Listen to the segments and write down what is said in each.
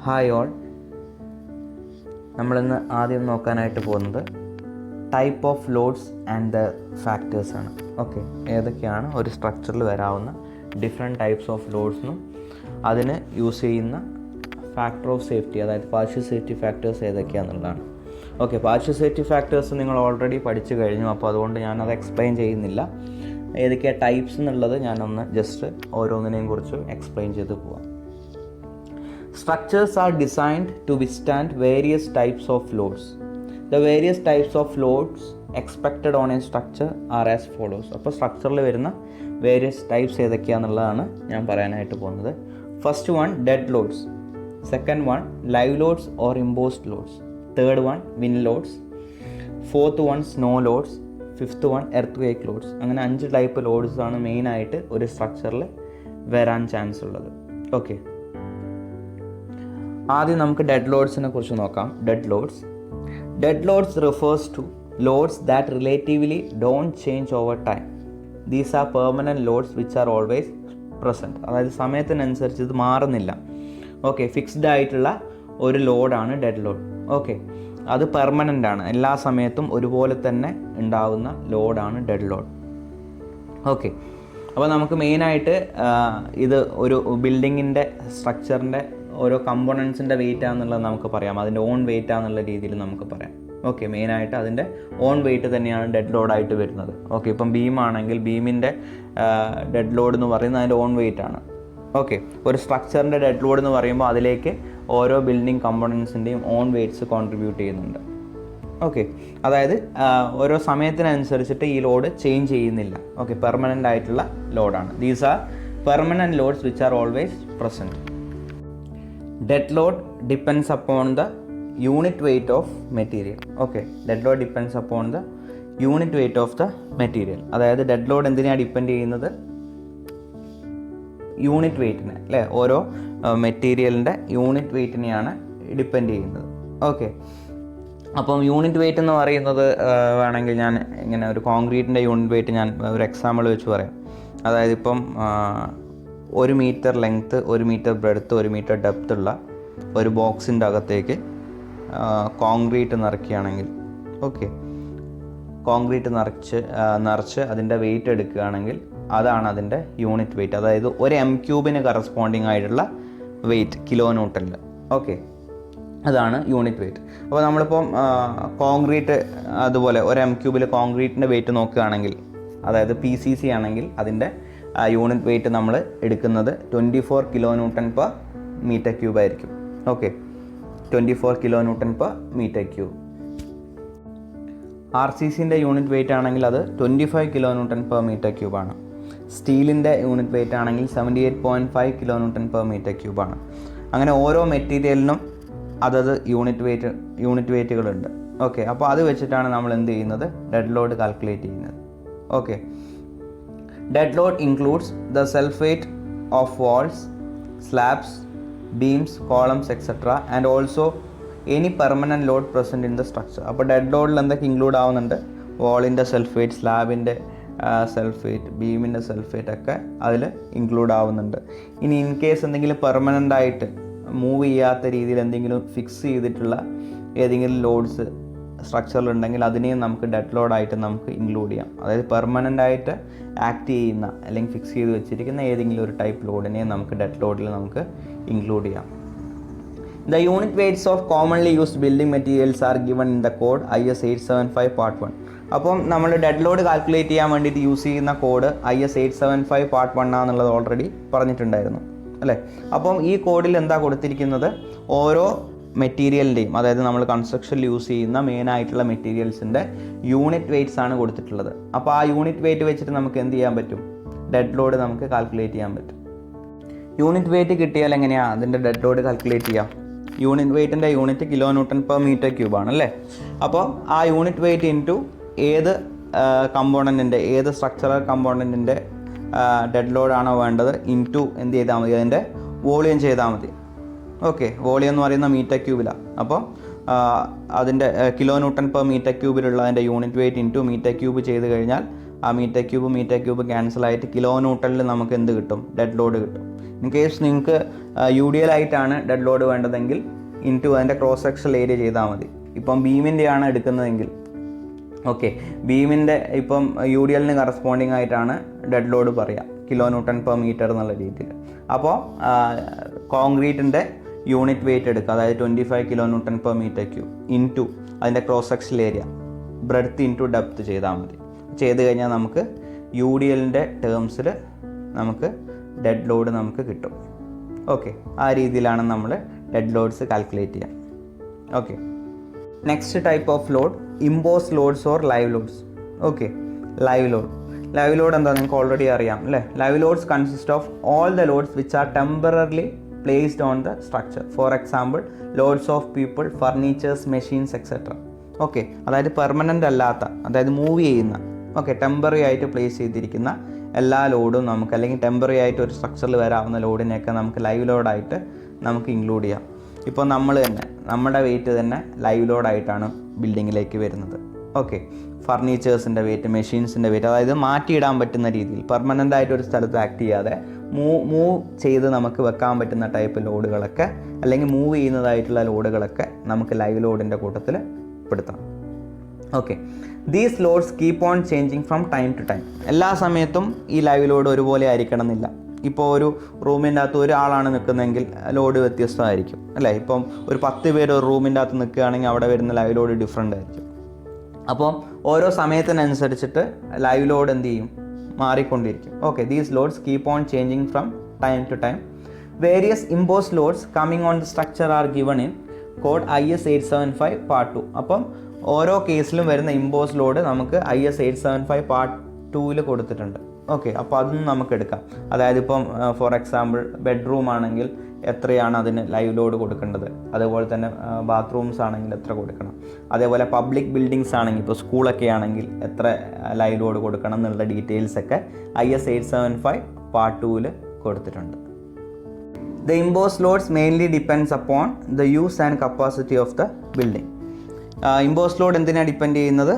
Hi all, നമ്മളിന്ന് ആദ്യം നോക്കാനായിട്ട് പോകുന്നത് type of loads and the ഫാക്ടേഴ്സാണ്. ഓക്കെ, ഏതൊക്കെയാണ് ഒരു സ്ട്രക്ചറിൽ വരാവുന്ന ഡിഫറെൻറ്റ് ടൈപ്സ് ഓഫ് ലോഡ്സിനും അതിന് യൂസ് ചെയ്യുന്ന ഫാക്ടർ ഓഫ് സേഫ്റ്റി, അതായത് പാർഷ്യൽ സേഫ്റ്റി ഫാക്ടേഴ്സ് ഏതൊക്കെയാണെന്നുള്ളതാണ്. ഓക്കെ, പാർഷ്യൽ സേഫ്റ്റി ഫാക്ടേഴ്സ് നിങ്ങൾ ഓൾറെഡി പഠിച്ചു കഴിഞ്ഞു, അപ്പോൾ അതുകൊണ്ട് ഞാനത് എക്സ്പ്ലെയിൻ ചെയ്യുന്നില്ല. ഏതൊക്കെയാണ് ടൈപ്സ് എന്നുള്ളത് ഞാനൊന്ന് ജസ്റ്റ് ഓരോന്നിനെയും കുറിച്ച് എക്സ്പ്ലെയിൻ ചെയ്ത് പോവാം. Structures are designed to withstand various types of loads. The various types of loads expected on a structure are as follows. അപ്പോൾ സ്ട്രക്ചറിൽ വരുന്ന വേരിയസ് ടൈപ്സ് ഏതൊക്കെയാണെന്നുള്ളതാണ് ഞാൻ പറയാനായിട്ട് പോകുന്നത്. First one dead loads, second one live loads or imposed loads, third one wind loads, fourth one snow loads, fifth one earthquake loads. അങ്ങനെ 5 type lords ആണ് മെയിനായിട്ട് ഒരു സ്ട്രക്ചറിൽ വരാൻ ചാൻസ് ഉള്ളത്. ഓക്കെ, ആദ്യം നമുക്ക് ഡെഡ് ലോഡ്സിനെ കുറിച്ച് നോക്കാം. Dead loads refers to loads that relatively don't change over time. These are permanent loads which are always present. അതായത് സമയത്തിനനുസരിച്ച് ഇത് മാറുന്നില്ല. ഓക്കെ, ഫിക്സ്ഡ് ആയിട്ടുള്ള ഒരു ലോഡാണ് ഡെഡ് ലോഡ്. ഓക്കെ, അത് പെർമനൻ്റ് ആണ്, എല്ലാ സമയത്തും ഒരുപോലെ തന്നെ ഉണ്ടാകുന്ന ലോഡാണ് ഡെഡ് ലോഡ്. ഓക്കെ, അപ്പോൾ നമുക്ക് മെയിനായിട്ട് ഇത് ഒരു ബിൽഡിങ്ങിൻ്റെ സ്ട്രക്ചറിൻ്റെ ഓരോ കമ്പോണൻസിൻ്റെ വെയിറ്റ് ആണെന്നുള്ളത് നമുക്ക് പറയാം, അതിൻ്റെ ഓൺ വെയിറ്റ് ആണെന്നുള്ള രീതിയിൽ നമുക്ക് പറയാം. ഓക്കെ, മെയിനായിട്ട് അതിൻ്റെ ഓൺ വെയിറ്റ് തന്നെയാണ് ഡെഡ് ലോഡായിട്ട് വരുന്നത്. ഓക്കെ, ഇപ്പം ബീമാണെങ്കിൽ ബീമിൻ്റെ ഡെഡ് ലോഡ് എന്ന് പറയുന്നത് അതിൻ്റെ ഓൺ വെയിറ്റ് ആണ്. ഓക്കെ, ഒരു സ്ട്രക്ചറിൻ്റെ ഡെഡ് ലോഡ് എന്ന് പറയുമ്പോൾ അതിലേക്ക് ഓരോ ബിൽഡിംഗ് കമ്പോണൻസിൻ്റെയും ഓൺ വെയിറ്റ്സ് കോൺട്രിബ്യൂട്ട് ചെയ്യുന്നുണ്ട്. ഓക്കെ, അതായത് ഓരോ സമയത്തിനനുസരിച്ചിട്ട് ഈ ലോഡ് ചേഞ്ച് ചെയ്യുന്നില്ല. ഓക്കെ, പെർമനൻ്റ് ആയിട്ടുള്ള ലോഡാണ്. These are permanent loads which are always present. Dead load depends upon the unit weight of material. Okay, dead load depends upon the unit weight of the material. അതായത് dead load എന്തിനാണ് depend ചെയ്യുന്നത്? Unit വെയ്റ്റിനെ, അല്ലേ? ഓരോ മെറ്റീരിയലിൻ്റെ unit വെയ്റ്റിനെയാണ് depend ചെയ്യുന്നത്. Okay, അപ്പം unit weight എന്ന് പറയുന്നത് വേണമെങ്കിൽ ഞാൻ ഇങ്ങനെ ഒരു കോൺക്രീറ്റിൻ്റെ യൂണിറ്റ് വെയ്റ്റ് ഞാൻ ഒരു എക്സാമ്പിൾ വെച്ച് പറയാം. അതായത് ഇപ്പം 1 metre length, 1 metre breadth, 1 metre depth ഉള്ള ഒരു ബോക്സിൻ്റെ അകത്തേക്ക് കോൺക്രീറ്റ് നിറയ്ക്കുകയാണെങ്കിൽ, ഓക്കെ, കോൺക്രീറ്റ് നിറച്ച് അതിൻ്റെ വെയിറ്റ് എടുക്കുകയാണെങ്കിൽ അതാണ് അതിൻ്റെ യൂണിറ്റ് വെയിറ്റ്. അതായത് ഒരു m³ കറസ്പോണ്ടിങ് ആയിട്ടുള്ള വെയിറ്റ് കിലോ ന്യൂട്ടണിൽ. ഓക്കെ, അതാണ് യൂണിറ്റ് വെയിറ്റ്. അപ്പോൾ നമ്മളിപ്പം കോൺക്രീറ്റ് അതുപോലെ ഒരു m³ കോൺക്രീറ്റിൻ്റെ വെയിറ്റ് നോക്കുകയാണെങ്കിൽ, അതായത് PCC ആണെങ്കിൽ അതിൻ്റെ യൂണിറ്റ് വെയിറ്റ് നമ്മൾ എടുക്കുന്നത് 24 kilo newton per metre cube ആയിരിക്കും. Okay, 24 kilo newton per metre cube. RCCൻ്റെ യൂണിറ്റ് വെയിറ്റ് ആണെങ്കിൽ അത് 25 കിലോ ന്യൂട്ടൺ പെർ മീറ്റർ ക്യൂബാണ്. സ്റ്റീലിൻ്റെ യൂണിറ്റ് വെയിറ്റ് ആണെങ്കിൽ 78.5 കിലോ ന്യൂട്ടൺ പെർ മീറ്റർ ക്യൂബാണ്. അങ്ങനെ ഓരോ മെറ്റീരിയലിനും അതത് യൂണിറ്റ് വെയിറ്റുകളുണ്ട്. ഓക്കെ, അപ്പോൾ അത് വെച്ചിട്ടാണ് നമ്മൾ എന്ത് ചെയ്യുന്നത്? ഡെഡ് ലോഡ് കാൽക്കുലേറ്റ് ചെയ്യുന്നത്. Okay, dead load includes the self weight of walls, slabs, beams, columns, etc. and also any permanent load present in the structure. അപ്പോൾ ഡെഡ് ലോഡിൽ എന്തൊക്കെ ഇൻക്ലൂഡ് ആവുന്നുണ്ട്? വാളിൻ്റെ സെൽഫ് വെയ്റ്റ്, സ്ലാബിൻ്റെ സെൽഫ് വെയ്റ്റ്, ബീമിൻ്റെ self weight ഒക്കെ അതിൽ ഇൻക്ലൂഡ് ആവുന്നുണ്ട്. ഇനി ഇൻ കേസ് എന്തെങ്കിലും പെർമനൻ്റ് ആയിട്ട് മൂവ് ചെയ്യാത്ത രീതിയിൽ എന്തെങ്കിലും ഫിക്സ് ചെയ്തിട്ടുള്ള ഏതെങ്കിലും ലോഡ്സ് സ്ട്രക്ചറിലുണ്ടെങ്കിൽ അതിനെയും നമുക്ക് ഡെഡ് ലോഡായിട്ട് നമുക്ക് ഇൻക്ലൂഡ് ചെയ്യാം. അതായത് പെർമനൻ്റ് ആയിട്ട് ആക്ട് ചെയ്യുന്ന അല്ലെങ്കിൽ ഫിക്സ് ചെയ്ത് വെച്ചിരിക്കുന്ന ഏതെങ്കിലും ഒരു ടൈപ്പ് ലോഡിനെയും നമുക്ക് ഡെഡ് ലോഡിൽ നമുക്ക് ഇൻക്ലൂഡ് ചെയ്യാം. The unit weights of commonly used building materials are given in the code IS 875 Part 1. അപ്പം നമ്മൾ ഡെഡ് ലോഡ് കാൽക്കുലേറ്റ് ചെയ്യാൻ വേണ്ടിയിട്ട് യൂസ് ചെയ്യുന്ന കോഡ് IS 875 Part 1 ആണെന്നുള്ളത് ഓൾറെഡി പറഞ്ഞിട്ടുണ്ടായിരുന്നു, അല്ലേ? അപ്പം ഈ കോഡിൽ എന്താ കൊടുത്തിരിക്കുന്നത്? ഓരോ മെറ്റീരിയലിൻ്റെയും, അതായത് നമ്മൾ കൺസ്ട്രക്ഷനിൽ യൂസ് ചെയ്യുന്ന മെയിനായിട്ടുള്ള മെറ്റീരിയൽസിൻ്റെ യൂണിറ്റ് വെയ്റ്റ്സ് ആണ് കൊടുത്തിട്ടുള്ളത്. അപ്പോൾ ആ യൂണിറ്റ് വെയ്റ്റ് വെച്ചിട്ട് നമുക്ക് എന്ത് ചെയ്യാൻ പറ്റും? ഡെഡ് ലോഡ് നമുക്ക് കാൽക്കുലേറ്റ് ചെയ്യാൻ പറ്റും. യൂണിറ്റ് വെയ്റ്റ് കിട്ടിയാൽ എങ്ങനെയാണ് അതിൻ്റെ ഡെഡ് ലോഡ് കാൽക്കുലേറ്റ് ചെയ്യാം? യൂണിറ്റ് വെയ്റ്റിൻ്റെ unit kilo newton per metre ക്യൂബാണ്, അല്ലേ? അപ്പോൾ ആ യൂണിറ്റ് വെയ്റ്റ് ഇൻറ്റു ഏത് കമ്പോണൻറ്റിൻ്റെ, ഏത് സ്ട്രക്ചറൽ കമ്പോണൻറ്റിൻ്റെ ഡെഡ് ലോഡാണോ വേണ്ടത് ഇൻറ്റു എന്ത് ചെയ്താൽ മതി? അതിൻ്റെ വോളിയം ചെയ്താൽ മതി. ഓക്കെ, വോളിയം എന്ന് പറയുന്ന മീറ്റർ ക്യൂബിലാണ്. അപ്പോൾ അതിൻ്റെ കിലോ ന്യൂട്ടൺ പെർ മീറ്റർ ക്യൂബിലുള്ള അതിൻ്റെ unit weight into metre cube ചെയ്ത് കഴിഞ്ഞാൽ ആ മീറ്റർ ക്യൂബ് ക്യാൻസലായിട്ട് കിലോ ന്യൂട്ടണിൽ നമുക്ക് എന്ത് കിട്ടും? ഡെഡ് ലോഡ് കിട്ടും. ഇൻ കേസ് നിങ്ങൾക്ക് UDL ആയിട്ടാണ് ഡെഡ് ലോഡ് വേണ്ടതെങ്കിൽ ഇൻറ്റു അതിൻ്റെ ക്രോസ് സെക്ഷണൽ ഏരിയ ചെയ്താൽ മതി. ഇപ്പം ബീമിൻ്റെയാണ് എടുക്കുന്നതെങ്കിൽ ഓക്കെ, ബീമിൻ്റെ ഇപ്പം UDLന് കറസ്പോണ്ടിങ് ആയിട്ടാണ് ഡെഡ് ലോഡ് പറയുക, കിലോ ന്യൂട്ടൺ പെർ മീറ്റർ എന്നുള്ള രീതിയിൽ. അപ്പോൾ കോൺക്രീറ്റിൻ്റെ യൂണിറ്റ് വെയിറ്റ് എടുക്കുക, അതായത് 25 kilo newton per metre cube into അതിൻ്റെ cross sectional area breadth into depth ചെയ്താൽ മതി. ചെയ്ത് കഴിഞ്ഞാൽ നമുക്ക് UDLൻ്റെ ടേംസിൽ നമുക്ക് ഡെഡ് ലോഡ് നമുക്ക് കിട്ടും. ഓക്കെ, ആ രീതിയിലാണ് നമ്മൾ ഡെഡ് ലോഡ്സ് കാൽക്കുലേറ്റ് ചെയ്യുക. Okay, next type of load impose loads or live loads. Okay, live load എന്താ നിങ്ങൾക്ക് ഓൾറെഡി അറിയാം അല്ലേ? Live loads consist of all the loads which are temporarily placed on the structure. For example loads of people, furnitures, machines etcetera. Okay, അതായത് permanent അല്ലാത്ത, അതായത് move ചെയ്യുന്ന, okay, temporary ആയിട്ട് place ചെയ്തിരിക്കുന്ന എല്ലാ ലോഡും നമുക്ക്, അല്ലെങ്കിൽ ടെമ്പററി ആയിട്ട് ഒരു സ്ട്രക്ചറിൽ വരാവുന്ന ലോഡിനെയൊക്കെ നമുക്ക് ലൈവ് ലോഡായിട്ട് നമുക്ക് ഇൻക്ലൂഡ് ചെയ്യാം. ഇപ്പോൾ നമ്മൾ തന്നെ നമ്മുടെ വെയിറ്റ് തന്നെ ലൈവ് ലോഡായിട്ടാണ് ബിൽഡിങ്ങിലേക്ക് വരുന്നത്. ഓക്കെ, ഫർണിച്ചേഴ്സിൻ്റെ വെയിറ്റ്, മെഷീൻസിൻ്റെ വെയിറ്റ്, അതായത് മാറ്റിയിടാൻ പറ്റുന്ന രീതിയിൽ പെർമനൻ്റ് ആയിട്ട് ഒരു സ്ഥലത്ത് ആക്ട് ചെയ്യാതെ മൂവ് ചെയ്ത് നമുക്ക് വെക്കാൻ പറ്റുന്ന ടൈപ്പ് ലോഡുകളൊക്കെ, അല്ലെങ്കിൽ മൂവ് ചെയ്യുന്നതായിട്ടുള്ള ലോഡുകളൊക്കെ നമുക്ക് ലൈവ് ലോഡിൻ്റെ കൂട്ടത്തിൽ പെടുത്താം. Okay, these loads keep on changing from time to time. എല്ലാ സമയത്തും ഈ ലൈവ് ലോഡ് ഒരുപോലെ ആയിരിക്കണം എന്നില്ല. ഇപ്പോൾ ഒരു റൂമിൻ്റെ അകത്ത് ഒരാളാണ് നിൽക്കുന്നതെങ്കിൽ ലോഡ് വ്യത്യസ്തമായിരിക്കും അല്ലേ? ഇപ്പം ഒരു 10 പേര് ഒരു റൂമിൻ്റെ അകത്ത് നിൽക്കുകയാണെങ്കിൽ അവിടെ വരുന്ന ലൈവ് ലോഡ് ഡിഫറെൻ്റ് ആയിരിക്കും. അപ്പം ഓരോ സമയത്തിനനുസരിച്ചിട്ട് ലൈവ് ലോഡ് എന്ത് ചെയ്യും? മാറിക്കൊണ്ടിരിക്കും. Okay, these loads keep on changing from time to time. Various impose loads coming on the structure are given in code IS 875 Part 2. അപ്പം ഓരോ കേസിലും വരുന്ന ഇമ്പോസ് ലോഡ് നമുക്ക് IS 875 Part 2 കൊടുത്തിട്ടുണ്ട്. ഓക്കെ, അപ്പോൾ അതൊന്നും നമുക്ക് എടുക്കാം. അതായത് ഇപ്പം ഫോർ എക്സാമ്പിൾ ബെഡ്റൂം ആണെങ്കിൽ എത്രയാണ് അതിന് ലൈവ് ലോഡ് കൊടുക്കേണ്ടത്, അതേപോലെ തന്നെ ബാത്റൂംസ് ആണെങ്കിൽ എത്ര കൊടുക്കണം, അതേപോലെ പബ്ലിക് ബിൽഡിങ്സ് ആണെങ്കിൽ ഇപ്പോൾ സ്കൂളൊക്കെ ആണെങ്കിൽ എത്ര ലൈവ് ലോഡ് കൊടുക്കണം എന്നുള്ള ഡീറ്റെയിൽസൊക്കെ IS 875 Part 2 കൊടുത്തിട്ടുണ്ട്. The imposed loads mainly depends upon the use and capacity of the building. Impose load എന്തിനാണ് ഡിപ്പെൻഡ് ചെയ്യുന്നത്?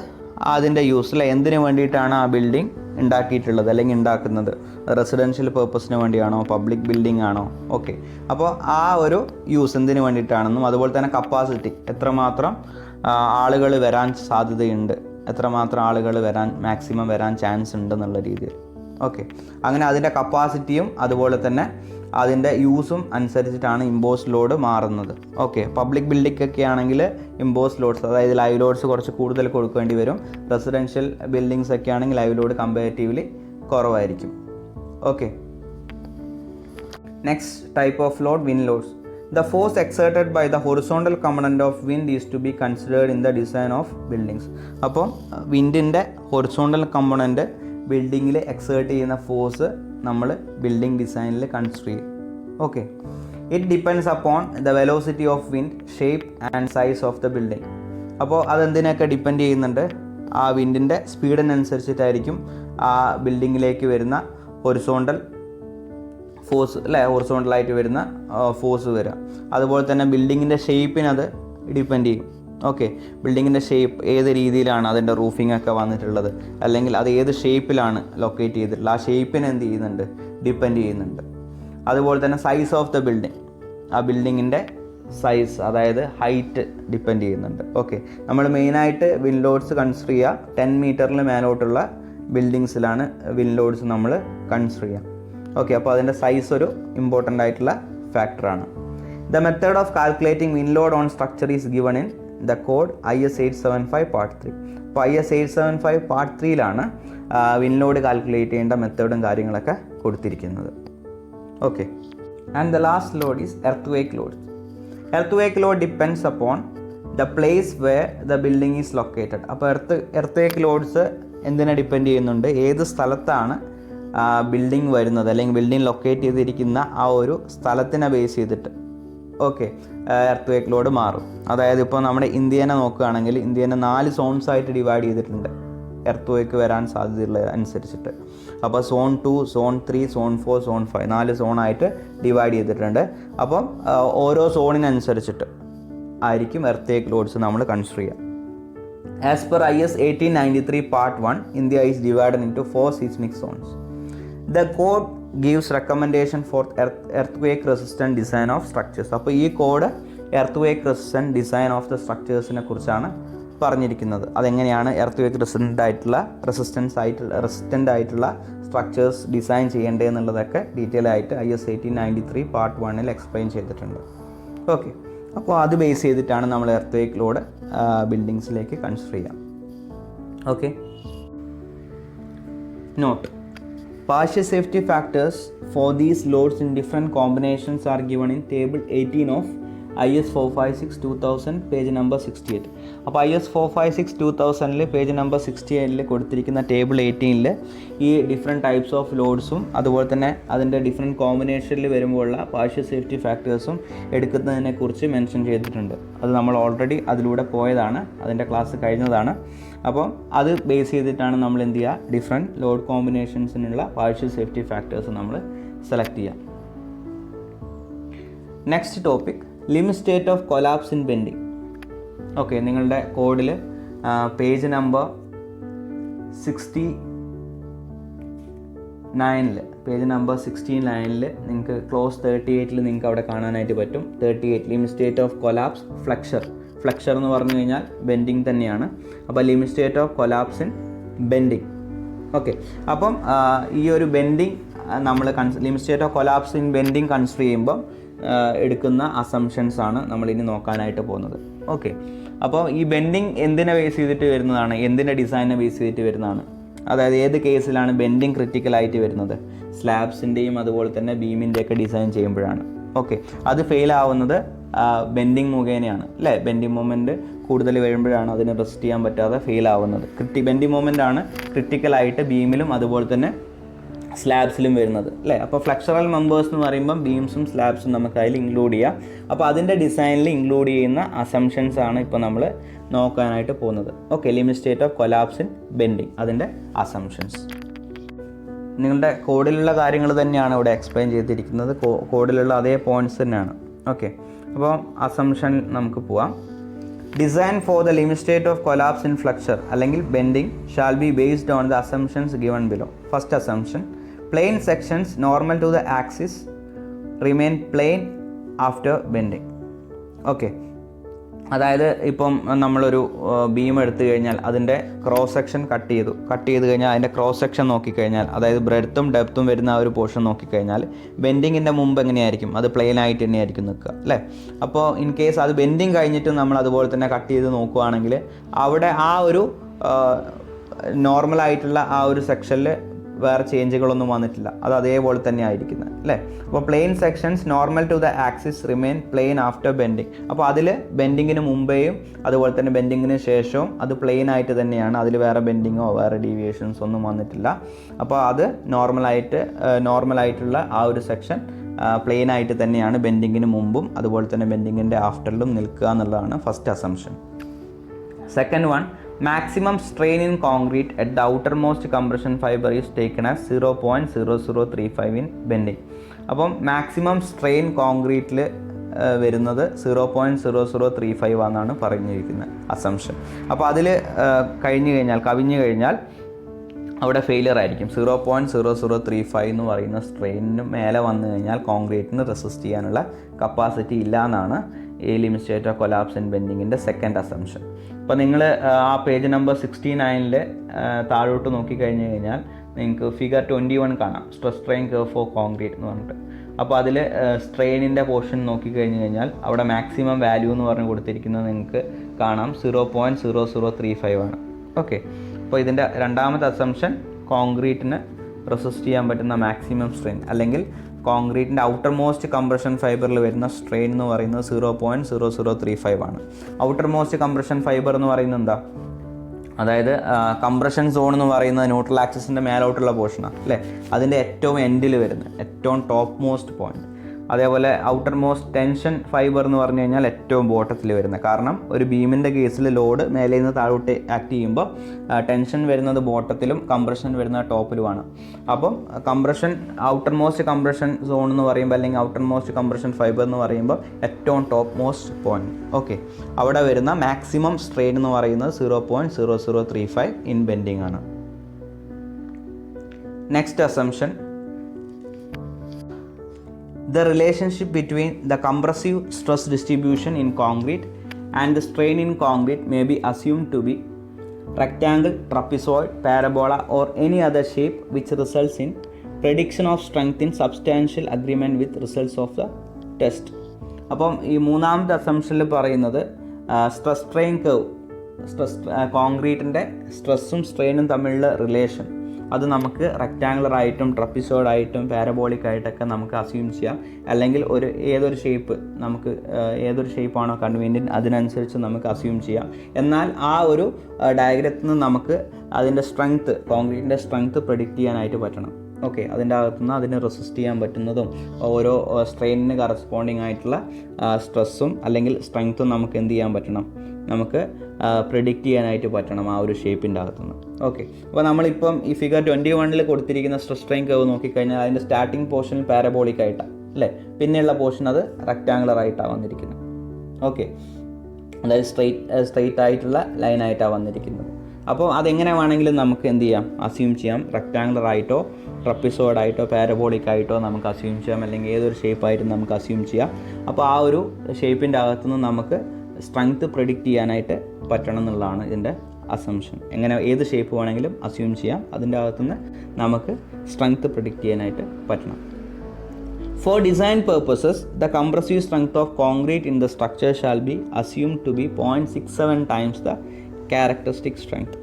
അതിൻ്റെ യൂസിൽ എന്തിനു വേണ്ടിയിട്ടാണ് ആ ബിൽഡിംഗ് ഉണ്ടാക്കിയിട്ടുള്ളത് അല്ലെങ്കിൽ ഉണ്ടാക്കുന്നത്? റെസിഡൻഷ്യൽ പേർപ്പസിന് വേണ്ടിയാണോ, പബ്ലിക് ബിൽഡിംഗ് ആണോ? ഓക്കെ, അപ്പോൾ ആ ഒരു യൂസ് എന്തിനു വേണ്ടിയിട്ടാണെന്നും, അതുപോലെ തന്നെ കപ്പാസിറ്റി, എത്രമാത്രം ആളുകൾ വരാൻ സാധ്യതയുണ്ട്, എത്രമാത്രം ആളുകൾ മാക്സിമം വരാൻ ചാൻസ് ഉണ്ടെന്നുള്ള രീതിയിൽ. ഓക്കെ, അങ്ങനെ അതിൻ്റെ കപ്പാസിറ്റിയും അതുപോലെ തന്നെ അതിൻ്റെ യൂസും അനുസരിച്ചിട്ടാണ് ഇമ്പോസ് ലോഡ് മാറുന്നത്. ഓക്കെ, പബ്ലിക് ബിൽഡിംഗ് ആണെങ്കിൽ ഇമ്പോസ് ലോഡ്സ്, അതായത് ലൈവ് ലോഡ്സ് കുറച്ച് കൂടുതൽ കൊടുക്കേണ്ടി വരും. റെസിഡൻഷ്യൽ ബിൽഡിങ്സ് ഒക്കെ ആണെങ്കിൽ ലൈവ് ലോഡ് കമ്പാരിറ്റീവ്ലി കുറവായിരിക്കും. Okay, next type of load, wind loads. The force exerted by the horizontal component of wind is to be considered in the design of buildings. അപ്പോൾ വിൻഡിൻ്റെ horizontal component ബിൽഡിങ്ങിൽ exert ചെയ്യുന്ന force നമ്മൾ building ഡിസൈനിൽ consider ചെയ്യും. Okay, it depends upon the velocity of wind, shape and size of the building. അപ്പോൾ അതെന്തിനൊക്കെ depend ചെയ്യുന്നുണ്ട്? ആ വിൻഡിൻ്റെ സ്പീഡിനനുസരിച്ചിട്ടായിരിക്കും ആ ബിൽഡിങ്ങിലേക്ക് വരുന്ന ഹൊറിസോണ്ടൽ ഫോഴ്സ് അല്ലേ, ഹൊറിസോണ്ടലായിട്ട് വരുന്ന ഫോഴ്സ് വരിക. അതുപോലെ തന്നെ ബിൽഡിങ്ങിൻ്റെ ഷേപ്പിനത് ഡിപ്പെൻഡ് ചെയ്യും. ഓക്കെ, ബിൽഡിങ്ങിൻ്റെ ഷേപ്പ് ഏത് രീതിയിലാണ് അതിൻ്റെ റൂഫിംഗ് ഒക്കെ വന്നിട്ടുള്ളത്, അല്ലെങ്കിൽ അത് ഏത് ഷേപ്പിലാണ് ലൊക്കേറ്റ് ചെയ്തിട്ടുള്ളത്, ആ ഷേപ്പിന് എന്ത് ചെയ്യുന്നുണ്ട്? ഡിപ്പെൻഡ് ചെയ്യുന്നുണ്ട്. അതുപോലെ തന്നെ സൈസ് ഓഫ് ദ ബിൽഡിംഗ്, ആ ബിൽഡിങ്ങിൻ്റെ സൈസ്, അതായത് ഹൈറ്റ് ഡിപ്പെൻഡ് ചെയ്യുന്നുണ്ട്. ഓക്കെ, നമ്മൾ മെയിനായിട്ട് വിൻഡ് ലോഡ്സ് കൺസിഡർ ചെയ്യുക 10 മീറ്ററിൽ മേലോട്ടുള്ള ബിൽഡിങ്സിലാണ് വിൻഡ് ലോഡ്സ് നമ്മൾ കൺസിഡർ ചെയ്യുക. ഓക്കെ, അപ്പോൾ അതിൻ്റെ സൈസ് ഒരു ഇമ്പോർട്ടൻ്റ് ആയിട്ടുള്ള ഫാക്ടറാണ്. The method of calculating wind load on structure is given in the code IS 875 Part 3. അപ്പോൾ IS 875 Part 3 wind load calculate ചെയ്യേണ്ട മെത്തേഡും കാര്യങ്ങളൊക്കെ കൊടുത്തിരിക്കുന്നത്. Okay, and the last load is earth load. Earth load depends upon the place where the building is located. അപ്പോൾ earth lords എന്തിനെ depend ചെയ്യുന്നുണ്ട്? ഏത് സ്ഥലത്താണ് ബിൽഡിംഗ് വരുന്നത്, അല്ലെങ്കിൽ ബിൽഡിംഗ് ലൊക്കേറ്റ് ചെയ്തിരിക്കുന്ന ആ ഒരു സ്ഥലത്തിനെ ബേസ് ചെയ്തിട്ട് ഓക്കെ എർത്ത് ലോഡ് മാറും. അതായത് ഇപ്പോൾ നമ്മുടെ ഇന്ത്യനെ നോക്കുകയാണെങ്കിൽ ഇന്ത്യനെ 4 സോൺസ് ആയിട്ട് ഡിവൈഡ് ചെയ്തിട്ടുണ്ട് എർത്ത് വരാൻ സാധ്യതയുള്ള അനുസരിച്ചിട്ട്. അപ്പോൾ സോൺ 2, സോൺ 3, സോൺ 4, സോൺ 5 4 സോണായിട്ട് ഡിവൈഡ് ചെയ്തിട്ടുണ്ട്. അപ്പം ഓരോ സോണിനനുസരിച്ചിട്ട് ആയിരിക്കും എർത്ത് ലോഡ്സ് നമ്മൾ കൺസിഡർ ചെയ്യുക. As per IS 1893 Part 1, India is divided into 4 seismic zones. The code gives recommendation for earthquake resistant design of structures. അപ്പോൾ ഈ code earthquake resistant design of the structuresനെ കുറിച്ചാണ് പറഞ്ഞിരിക്കുന്നത്. അതെങ്ങനെയാണ് earthquake resistant ആയിട്ടുള്ള structures design ചെയ്യേണ്ടതെന്നുള്ളതൊക്കെ detail ആയിട്ട് IS 1893 Part 1 explain ചെയ്തിട്ടുണ്ട്. ഓക്കെ, അപ്പോൾ അത് ബേസ് ചെയ്തിട്ടാണ് നമ്മൾ എർത്ത് ലോഡ് ബിൽഡിങ്സിലേക്ക് കൺസിഡർ ചെയ്യാം. Okay, note: partial safety factors for these loads in different combinations are given in table 18 of IS 456-2000 page number 68. അപ്പോൾ IS 456-2000 പേജ് നമ്പർ 68 കൊടുത്തിരിക്കുന്ന ടേബിൾ 18 ഈ ഡിഫറെൻറ്റ് ടൈപ്സ് ഓഫ് ലോഡ്സും അതുപോലെ തന്നെ അതിൻ്റെ ഡിഫറെൻറ്റ് കോമ്പിനേഷനിൽ വരുമ്പോഴുള്ള പാർഷ്യൽ സേഫ്റ്റി ഫാക്ടേഴ്സും എടുക്കുന്നതിനെക്കുറിച്ച് മെൻഷൻ ചെയ്തിട്ടുണ്ട്. അത് നമ്മൾ ഓൾറെഡി അതിലൂടെ പോയതാണ്, അതിൻ്റെ ക്ലാസ് കഴിഞ്ഞതാണ്. അപ്പോൾ അത് ബേസ് ചെയ്തിട്ടാണ് നമ്മൾ എന്ത് ചെയ്യുക, ഡിഫറെൻറ്റ് ലോഡ് കോമ്പിനേഷൻസിനുള്ള പാർഷ്യൽ സേഫ്റ്റി ഫാക്ടേഴ്സ് നമ്മൾ സെലക്ട് ചെയ്യുക. Next topic, limit state of collapse in bending. Okay, നിങ്ങളുടെ കോഡിൽ പേജ് നമ്പർ 69 നിങ്ങൾക്ക് ക്ലോസ് 38 നിങ്ങൾക്ക് അവിടെ കാണാനായിട്ട് പറ്റും. 38 limit state of collapse flexure എന്ന് പറഞ്ഞു കഴിഞ്ഞാൽ ബെൻഡിങ് തന്നെയാണ്. അപ്പോൾ limit state of collapse in bending. Okay, അപ്പം ഈ ഒരു ബെൻഡിങ് നമ്മൾ limit state of collapse in bending consider ചെയ്യുമ്പോൾ എടുക്കുന്ന അസംഷൻസ് ആണ് നമ്മളിനി നോക്കാനായിട്ട് പോകുന്നത്. ഓക്കെ, അപ്പോൾ ഈ ബെൻഡിങ് എന്തിനെ ബേസ് ചെയ്തിട്ട് വരുന്നതാണ്, എന്തിൻ്റെ ഡിസൈനെ ബേസ് ചെയ്തിട്ട് വരുന്നതാണ്, അതായത് ഏത് കേസിലാണ് ബെൻഡിങ് ക്രിട്ടിക്കലായിട്ട് വരുന്നത്, സ്ലാബ്സിൻ്റെയും അതുപോലെ തന്നെ ബീമിൻ്റെയൊക്കെ ഡിസൈൻ ചെയ്യുമ്പോഴാണ്. ഓക്കെ, അത് ഫെയിൽ ആവുന്നത് ബെൻഡിങ് മുഖേനയാണ് അല്ലേ. ബെൻഡിങ് മൊമെൻറ്റ് കൂടുതൽ വരുമ്പോഴാണ് അതിന് റെസിസ്റ്റ് ചെയ്യാൻ പറ്റാതെ ഫെയിൽ ആവുന്നത്. ബെൻഡിങ് മൊമെൻ്റ് ആണ് ക്രിട്ടിക്കലായിട്ട് ബീമിലും അതുപോലെ തന്നെ സ്ലാബ്സിലും വരുന്നത് അല്ലേ. അപ്പോൾ ഫ്ലെക്ചറൽ മെമ്പേഴ്സ് എന്ന് പറയുമ്പം ബീംസും സ്ലാബ്സും നമുക്ക് അതിൽ ഇൻക്ലൂഡ് ചെയ്യാം. അപ്പോൾ അതിൻ്റെ ഡിസൈനിൽ ഇൻക്ലൂഡ് ചെയ്യുന്ന അസംഷൻസ് ആണ് ഇപ്പോൾ നമ്മൾ നോക്കാനായിട്ട് പോകുന്നത്. Okay, limit state of collapse in bending, അതിൻ്റെ അസംഷൻസ് നിങ്ങളുടെ കോഡിലുള്ള കാര്യങ്ങൾ തന്നെയാണ് ഇവിടെ എക്സ്പ്ലെയിൻ ചെയ്തിരിക്കുന്നത്. കോഡിലുള്ള അതേ പോയിൻറ്റ്സ് തന്നെയാണ്. ഓക്കെ, അപ്പോൾ അസംഷൻ നമുക്ക് പോവാം. Design for the limit state of collapse in flexure അല്ലെങ്കിൽ bending shall be based on the assumptions given below. First assumption, plane sections normal to the axis remain plane after bending. Okay, അതായത് ഇപ്പം നമ്മളൊരു beam എടുത്തു കഴിഞ്ഞാൽ അതിൻ്റെ cross section cut ചെയ്ത് കഴിഞ്ഞാൽ അതിൻ്റെ ക്രോസ് സെക്ഷൻ നോക്കിക്കഴിഞ്ഞാൽ, അതായത് ബ്രെഡ്ത്തും ഡെപ്ത്തും വരുന്ന ആ ഒരു പോർഷൻ നോക്കിക്കഴിഞ്ഞാൽ ബെൻഡിങ്ങിൻ്റെ മുമ്പ് എങ്ങനെയായിരിക്കും, അത് പ്ലെയിൻ ആയിട്ട് തന്നെയായിരിക്കും നിൽക്കുക അല്ലേ. അപ്പോൾ ഇൻ കേസ് അത് ബെൻഡിങ് കഴിഞ്ഞിട്ട് നമ്മൾ അതുപോലെ തന്നെ കട്ട് ചെയ്ത് നോക്കുകയാണെങ്കിൽ അവിടെ ആ ഒരു നോർമലായിട്ടുള്ള ആ ഒരു സെക്ഷനിൽ വേറെ ചേഞ്ചുകളൊന്നും വന്നിട്ടില്ല, അത് അതേപോലെ തന്നെ ആയിരിക്കുന്നത് അല്ലേ. അപ്പോൾ plane sections normal to the axis remain plane after bending. അപ്പോൾ അതിൽ ബെൻഡിങ്ങിന് മുമ്പേയും അതുപോലെ തന്നെ ബെൻഡിങ്ങിന് ശേഷവും അത് പ്ലെയിൻ ആയിട്ട് തന്നെയാണ്, അതിൽ വേറെ ബെൻഡിങ്ങോ വേറെ ഡീവിയേഷൻസ് ഒന്നും വന്നിട്ടില്ല. അപ്പോൾ അത് നോർമലായിട്ടുള്ള ആ ഒരു സെക്ഷൻ പ്ലെയിൻ ആയിട്ട് തന്നെയാണ് ബെൻഡിങ്ങിന് മുമ്പും അതുപോലെ തന്നെ ബെൻഡിങ്ങിൻ്റെ ആഫ്റ്ററിലും നിൽക്കുക എന്നുള്ളതാണ് first assumption. Second one, maximum strain in concrete at the outermost compression fiber is taken as 0.0035 in bending. അപ്പം മാക്സിമം സ്ട്രെയിൻ കോൺക്രീറ്റിൽ വരുന്നത് 0.0035 ആണെന്നാണ് പറഞ്ഞിരിക്കുന്നത് അസംഷൻ. അപ്പോൾ അതിൽ കവിഞ്ഞു കഴിഞ്ഞാൽ അവിടെ ഫെയിലിയർ ആയിരിക്കും. 0.0035 എന്ന് പറയുന്ന സ്ട്രെയിനിന് മേലെ വന്നു കഴിഞ്ഞാൽ കോൺക്രീറ്റിന് റെസിസ്റ്റ് ചെയ്യാനുള്ള കപ്പാസിറ്റി ഇല്ല എന്നാണ് ഈ limit state of collapse in ബെൻഡിങ്ങിൻ്റെ സെക്കൻഡ് അസംഷൻ. അപ്പോൾ നിങ്ങൾ ആ പേജ് നമ്പർ 69 താഴോട്ട് നോക്കിക്കഴിഞ്ഞ് കഴിഞ്ഞാൽ നിങ്ങൾക്ക് ഫിഗർ 21 കാണാം, stress strain curve four concrete എന്ന് പറഞ്ഞിട്ട്. അപ്പോൾ അതിൽ സ്ട്രെയിനിൻ്റെ പോർഷൻ നോക്കിക്കഴിഞ്ഞ് കഴിഞ്ഞാൽ അവിടെ മാക്സിമം വാല്യൂ എന്ന് പറഞ്ഞ് കൊടുത്തിരിക്കുന്നത് നിങ്ങൾക്ക് കാണാം 0.0035 ആണ്. ഓക്കെ, അപ്പോൾ ഇതിൻ്റെ രണ്ടാമത്തെ അസംഷൻ കോൺക്രീറ്റിന് റെസിസ്റ്റ് ചെയ്യാൻ പറ്റുന്ന മാക്സിമം സ്ട്രെയിൻ അല്ലെങ്കിൽ കോൺക്രീറ്റിൻ്റെ ഔട്ടർ മോസ്റ്റ് കംപ്രഷൻ ഫൈബറിൽ വരുന്ന സ്ട്രെയിൻ എന്ന് പറയുന്നത് 0.0035 ആണ്. ഔട്ടർ മോസ്റ്റ് കംപ്രഷൻ ഫൈബർ എന്ന് പറയുന്നത് എന്താ, അതായത് കംപ്രഷൻ സോൺ എന്ന് പറയുന്നത് ന്യൂട്രൽ ആക്സിസിൻ്റെ മേലോട്ടുള്ള പോർഷനാണ് അല്ലേ. അതിൻ്റെ ഏറ്റവും എൻഡിൽ വരുന്നത് ഏറ്റവും ടോപ്പ് മോസ്റ്റ് പോയിന്റ്. അതേപോലെ ഔട്ടർ മോസ്റ്റ് ടെൻഷൻ ഫൈബർ എന്ന് പറഞ്ഞു കഴിഞ്ഞാൽ ഏറ്റവും ബോട്ടത്തിൽ വരുന്നത്. കാരണം ഒരു ബീമിൻ്റെ കേസിൽ ലോഡ് മേലെ നിന്ന് താഴോട്ട് ആക്ട് ചെയ്യുമ്പോൾ ടെൻഷൻ വരുന്നത് ബോട്ടത്തിലും കംപ്രഷൻ വരുന്നത് ടോപ്പിലുമാണ്. അപ്പം ഔട്ടർ മോസ്റ്റ് കംപ്രഷൻ സോൺ എന്ന് പറയുമ്പോൾ അല്ലെങ്കിൽ ഔട്ടർ മോസ്റ്റ് കംപ്രഷൻ ഫൈബർ എന്ന് പറയുമ്പോൾ ഏറ്റവും ടോപ്പ് മോസ്റ്റ് പോയിന്റ്. ഓക്കെ, അവിടെ വരുന്ന മാക്സിമം സ്ട്രെയിൻ എന്ന് പറയുന്നത് 0.0035 ഇൻ ബെൻഡിങ് ആണ്. Next assumption, the relationship between the compressive stress distribution in concrete and the strain in concrete may be assumed to be rectangle, trapezoid, parabola or any other shape which results in prediction of strength in substantial agreement with results of the test. അപ്പം ഈ മൂന്നാമത്തെ അസംഷനിൽ പറയുന്നത് stress strain curve, കോൺക്രീറ്റിൻ്റെ സ്ട്രെസ്സും സ്ട്രെയിനും തമ്മിലുള്ള relation അത് നമുക്ക് rectangular ആയിട്ടും trapezoid ആയിട്ടും പാരബോളിക് ആയിട്ടൊക്കെ നമുക്ക് അസ്യൂം ചെയ്യാം. അല്ലെങ്കിൽ ഏതൊരു ഷേപ്പാണോ കൺവീനിയൻറ്റ് അതിനനുസരിച്ച് നമുക്ക് അസ്യൂം ചെയ്യാം. എന്നാൽ ആ ഒരു ഡയഗ്രത്തിൽ നിന്ന് നമുക്ക് അതിൻ്റെ സ്ട്രെങ്ത്ത്, കോൺക്രീറ്റിൻ്റെ സ്ട്രെങ്ത്ത് പ്രെഡിക്റ്റ് ചെയ്യാനായിട്ട് പറ്റണം. ഓക്കെ, അതിൻ്റെ അകത്തുനിന്ന് അതിന് റെസിസ്റ്റ് ചെയ്യാൻ പറ്റുന്നതും ഓരോ സ്ട്രെയിനിന് കറസ്പോണ്ടിങ് ആയിട്ടുള്ള സ്ട്രെസ്സും അല്ലെങ്കിൽ സ്ട്രെങ്ത്തും നമുക്ക് എന്ത് ചെയ്യാൻ പറ്റണം, നമുക്ക് പ്രെഡിക്റ്റ് ചെയ്യാനായിട്ട് പറ്റണം ആ ഒരു ഷേപ്പിൻ്റെ അകത്തുനിന്ന്. ഓക്കെ, അപ്പോൾ നമ്മളിപ്പം ഈ ഫിഗർ 21 കൊടുത്തിരിക്കുന്ന സ്ട്രെസ് സ്ട്രെയിൻ കർവ് നോക്കിക്കഴിഞ്ഞാൽ അതിൻ്റെ സ്റ്റാർട്ടിങ് പോർഷനിൽ പാരബോളിക് ആയിട്ടാണ് അല്ലേ, പിന്നെയുള്ള പോർഷൻ അത് റെക്റ്റാങ്കുലർ ആയിട്ടാണ് വന്നിരിക്കുന്നത്. ഓക്കെ, അതായത് സ്ട്രെയിറ്റ് ആയിട്ടുള്ള ലൈനായിട്ടാണ് വന്നിരിക്കുന്നത്. അപ്പോൾ അതെങ്ങനെ വേണമെങ്കിലും നമുക്ക് എന്ത് ചെയ്യാം, അസ്യൂം ചെയ്യാം. റെക്റ്റാങ്കുലർ ആയിട്ടോ ട്രപ്പിസോയിഡ് ആയിട്ടോ പാരബോളിക് ആയിട്ടോ നമുക്ക് അസ്യൂം ചെയ്യാം, അല്ലെങ്കിൽ ഏതൊരു ഷേപ്പായിട്ടും നമുക്ക് അസ്യൂം ചെയ്യാം. അപ്പോൾ ആ ഒരു ഷേപ്പിൻ്റെ അകത്തുനിന്ന് നമുക്ക് സ്ട്രെങ്ത്ത് പ്രെഡിക്റ്റ് ചെയ്യാനായിട്ട് പറ്റണം എന്നുള്ളതാണ് ഇതിൻ്റെ അസംഷൻ. എങ്ങനെ ഏത് ഷേപ്പ് വേണമെങ്കിലും അസ്യൂം ചെയ്യാം, അതിൻ്റെ അകത്തുനിന്ന് നമുക്ക് സ്ട്രെങ്ത്ത് പ്രെഡിക്റ്റ് ചെയ്യാനായിട്ട് പറ്റണം. For design purposes, the compressive strength of concrete in the structure shall be assumed to be 0.67 times the characteristic strength.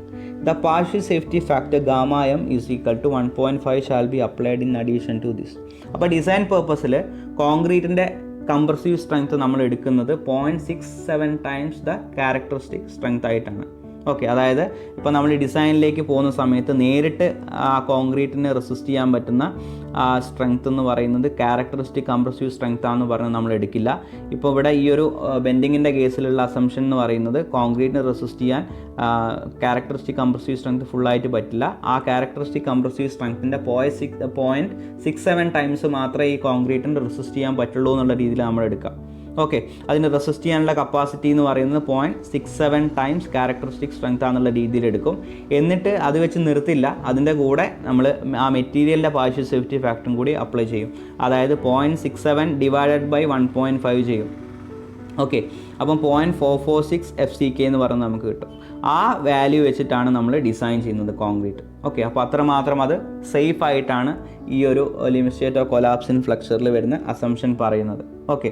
The partial safety factor gamma m is equal to 1.5 shall be applied in addition to this. അപ്പോൾ design പേർപ്പസിൽ കോൺക്രീറ്റിൻ്റെ compressive strength നമ്മൾ എടുക്കുന്നത് 0.67 times the characteristic strength ആയിട്ടാണ്. Okay, അതായത് ഇപ്പോൾ നമ്മൾ ഡിസൈനിലേക്ക് പോകുന്ന സമയത്ത് നേരിട്ട് ആ കോൺക്രീറ്റിനെ റെസിസ്റ്റ് ചെയ്യാൻ പറ്റുന്ന ആ സ്ട്രെങ്ത് എന്ന് പറയുന്നത് ക്യാരക്ടറിസ്റ്റിക് കംപ്രസീവ് സ്ട്രെങ്ത് ആണെന്ന് പറഞ്ഞ് നമ്മൾ എടുക്കില്ല. ഇപ്പോൾ ഇവിടെ ഈ ഒരു ബെൻഡിങ്ങിൻ്റെ കേസിലുള്ള അസംഷൻ എന്ന് പറയുന്നത് കോൺക്രീറ്റിനെ റെസിസ്റ്റ് ചെയ്യാൻ ക്യാരക്ടറിസ്റ്റിക് കംപ്രസീവ് സ്ട്രെങ്ത് ഫുള്ളായിട്ട് പറ്റില്ല. ആ ക്യാരക്ടറിസ്റ്റിക് കംപ്രസീവ് സ്ട്രെങ്ത്തിൻ്റെ 0.67 ടൈംസ് മാത്രമേ ഈ കോൺക്രീറ്റിന് റെസിസ്റ്റ് ചെയ്യാൻ പറ്റുള്ളൂ എന്നുള്ള രീതിയിൽ നമ്മൾ എടുക്കാം. ഓക്കെ, അതിന് റെസിസ്റ്റ് ചെയ്യാനുള്ള കപ്പാസിറ്റി എന്ന് പറയുന്നത് 0.67 ടൈംസ് ക്യാരക്ടറിസ്റ്റിക് സ്ട്രെങ്ത് ആണെന്നുള്ള രീതിയിൽ എടുക്കും. എന്നിട്ട് അത് വെച്ച് നിർത്തില്ല, അതിൻ്റെ കൂടെ നമ്മൾ ആ മെറ്റീരിയലിൻ്റെ പാർഷ്യൽ സേഫ്റ്റി ഫാക്ടറും കൂടി അപ്ലൈ ചെയ്യും. അതായത് 0.67 ഡിവൈഡഡ് ബൈ 1.5 ചെയ്യും. ഓക്കെ, അപ്പം 0.446 FCK എന്ന് പറഞ്ഞ് നമുക്ക് കിട്ടും. ആ വാല്യൂ വെച്ചിട്ടാണ് നമ്മൾ ഡിസൈൻ ചെയ്യുന്നത് കോൺക്രീറ്റ്. ഓക്കെ, അപ്പോൾ അത്രമാത്രം അത് സേഫ് ആയിട്ടാണ് ഈ ഒരു limit state of collapse in ഫ്ലക്ചറിൽ വരുന്ന അസംഷൻ പറയുന്നത്. Okay,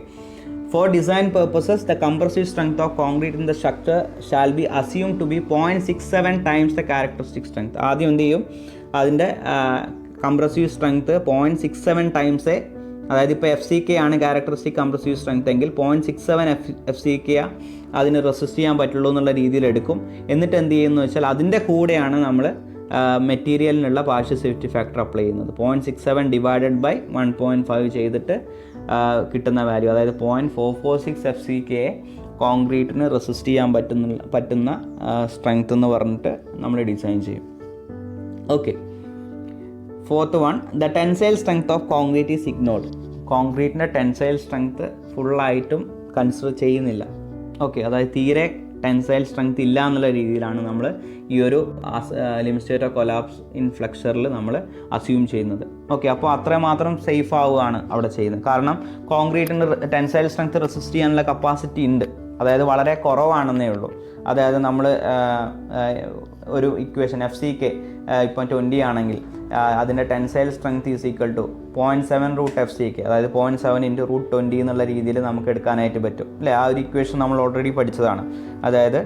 for design purposes, the compressive strength of concrete in the structure shall be assumed to be 0.67 times the characteristic strength. ആദ്യം എന്ത് ചെയ്യും, അതിൻ്റെ കംപ്രസീവ് സ്ട്രെങ്ത്ത് 0.67 ടൈംസേ, അതായത് ഇപ്പോൾ FCK ആണ് ക്യാരക്ടറിസ്റ്റിക് കംപ്രസീവ് സ്ട്രെങ്ത് എങ്കിൽ 0.67 FCK അതിന് റെസിസ്റ്റ് ചെയ്യാൻ പറ്റുള്ളൂ എന്നുള്ള രീതിയിൽ എടുക്കും. എന്നിട്ട് എന്ത് ചെയ്യുമെന്ന് വെച്ചാൽ അതിൻ്റെ കൂടെയാണ് നമ്മൾ മെറ്റീരിയലിനുള്ള പാർഷ്യൽ സേഫ്റ്റി ഫാക്ടർ അപ്ലൈ ചെയ്യുന്നത്. 0.67 ഡിവൈഡഡ് ബൈ 1.5 ചെയ്തിട്ട് കിട്ടുന്ന വാല്യൂ, അതായത് 0.446 FCK കോൺക്രീറ്റിന് റെസിസ്റ്റ് ചെയ്യാൻ പറ്റുന്ന സ്ട്രെങ്ത് എന്ന് പറഞ്ഞിട്ട് നമ്മൾ ഡിസൈൻ ചെയ്യും. Okay, fourth one, the tensile strength of concrete is ignored. കോൺക്രീറ്റിൻ്റെ ടെൻസൈൽ സ്ട്രെങ്ത് ഫുള്ളായിട്ടും കൺസിഡർ ചെയ്യുന്നില്ല. ഓക്കെ, അതായത് തീരെ ടെൻസൈൽ സ്ട്രെങ്ത് ഇല്ല എന്നുള്ള രീതിയിലാണ് നമ്മൾ ഈ ഒരു limit state of collapse in ഫ്ലക്ചറിൽ നമ്മൾ അസ്യൂം ചെയ്യുന്നത്. ഓക്കെ, അപ്പോൾ അത്രമാത്രം സേഫ് ആവുകയാണ് അവിടെ ചെയ്യുന്നത്. കാരണം കോൺക്രീറ്റിന് ടെൻസൈൽ സ്ട്രെങ്ത് റെസിസ്റ്റ് ചെയ്യാനുള്ള കപ്പാസിറ്റി ഉണ്ട്, അതായത് വളരെ കുറവാണെന്നേ ഉള്ളൂ. അതായത് നമ്മൾ ഒരു ഇക്വേഷൻ FCK ഇപ്പോൾ 20 ആണെങ്കിൽ അതിൻ്റെ tensile strength is equal to 0.7 √FCK, അതായത് 0.7 × √20 എന്നുള്ള രീതിയിൽ നമുക്ക് എടുക്കാനായിട്ട് പറ്റും അല്ലേ. ആ ഒരു ഇക്വേഷൻ നമ്മൾ ഓൾറെഡി പഠിച്ചതാണ്. അതായത്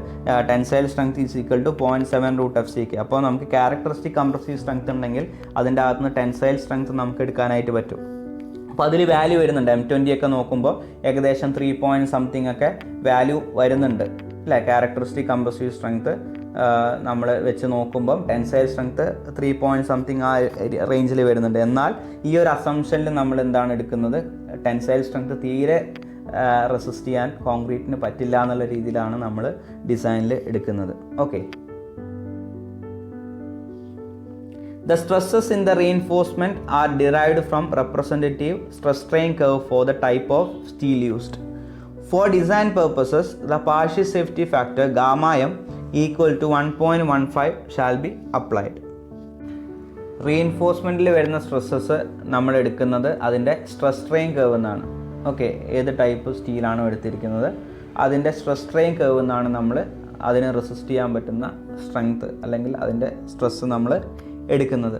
tensile strength is equal to 0.7 √FCK. അപ്പോൾ നമുക്ക് ക്യാരക്ടറിസ്റ്റിക് കംപ്രസീവ് സ്ട്രെങ്ത് ഉണ്ടെങ്കിൽ അതിൻ്റെ അകത്തുനിന്ന് ടെൻസൈൽ സ്ട്രെങ്ത് നമുക്ക് എടുക്കാനായിട്ട് പറ്റും. അപ്പോൾ അതിൽ വാല്യൂ വരുന്നുണ്ട്. M20 ഒക്കെ നോക്കുമ്പോൾ ഏകദേശം 3 point something ഒക്കെ വാല്യൂ വരുന്നുണ്ട് അല്ലേ, ക്യാരക്ടറിസ്റ്റിക് കംപ്രസീവ് സ്ട്രെങ്ത് നമ്മൾ വെച്ച് നോക്കുമ്പം ടെൻസൈൽ സ്ട്രെങ്ത്ത് 3 പോയിൻറ്റ് സംതിങ് ആ റേഞ്ചിൽ വരുന്നുണ്ട്. എന്നാൽ ഈ ഒരു അസംഷനിൽ നമ്മൾ എന്താണ് എടുക്കുന്നത്, ടെൻസൈൽ സ്ട്രെങ്ത്ത് തീരെ റെസിസ്റ്റ് ചെയ്യാൻ കോൺക്രീറ്റിന് പറ്റില്ല എന്നുള്ള രീതിയിലാണ് നമ്മൾ ഡിസൈനിൽ എടുക്കുന്നത്. Okay, the stresses in the reinforcement are derived from representative stress strain curve for the type of steel used. For design purposes, the partial safety factor gamma m equal to 1.15 shall be applied. റീഇൻഫോഴ്സ്മെൻറ്റിൽ വരുന്ന stresses നമ്മൾ എടുക്കുന്നത് അതിൻ്റെ stress strain curve എന്നാണ്. Okay, ഏത് type സ്റ്റീലാണോ എടുത്തിരിക്കുന്നത് അതിൻ്റെ stress strain curve എന്നാണ് നമ്മൾ അതിനെ റെസിസ്റ്റ് ചെയ്യാൻ പറ്റുന്ന സ്ട്രെങ്ത്ത് അല്ലെങ്കിൽ അതിൻ്റെ സ്ട്രെസ്സ് നമ്മൾ എടുക്കുന്നത്.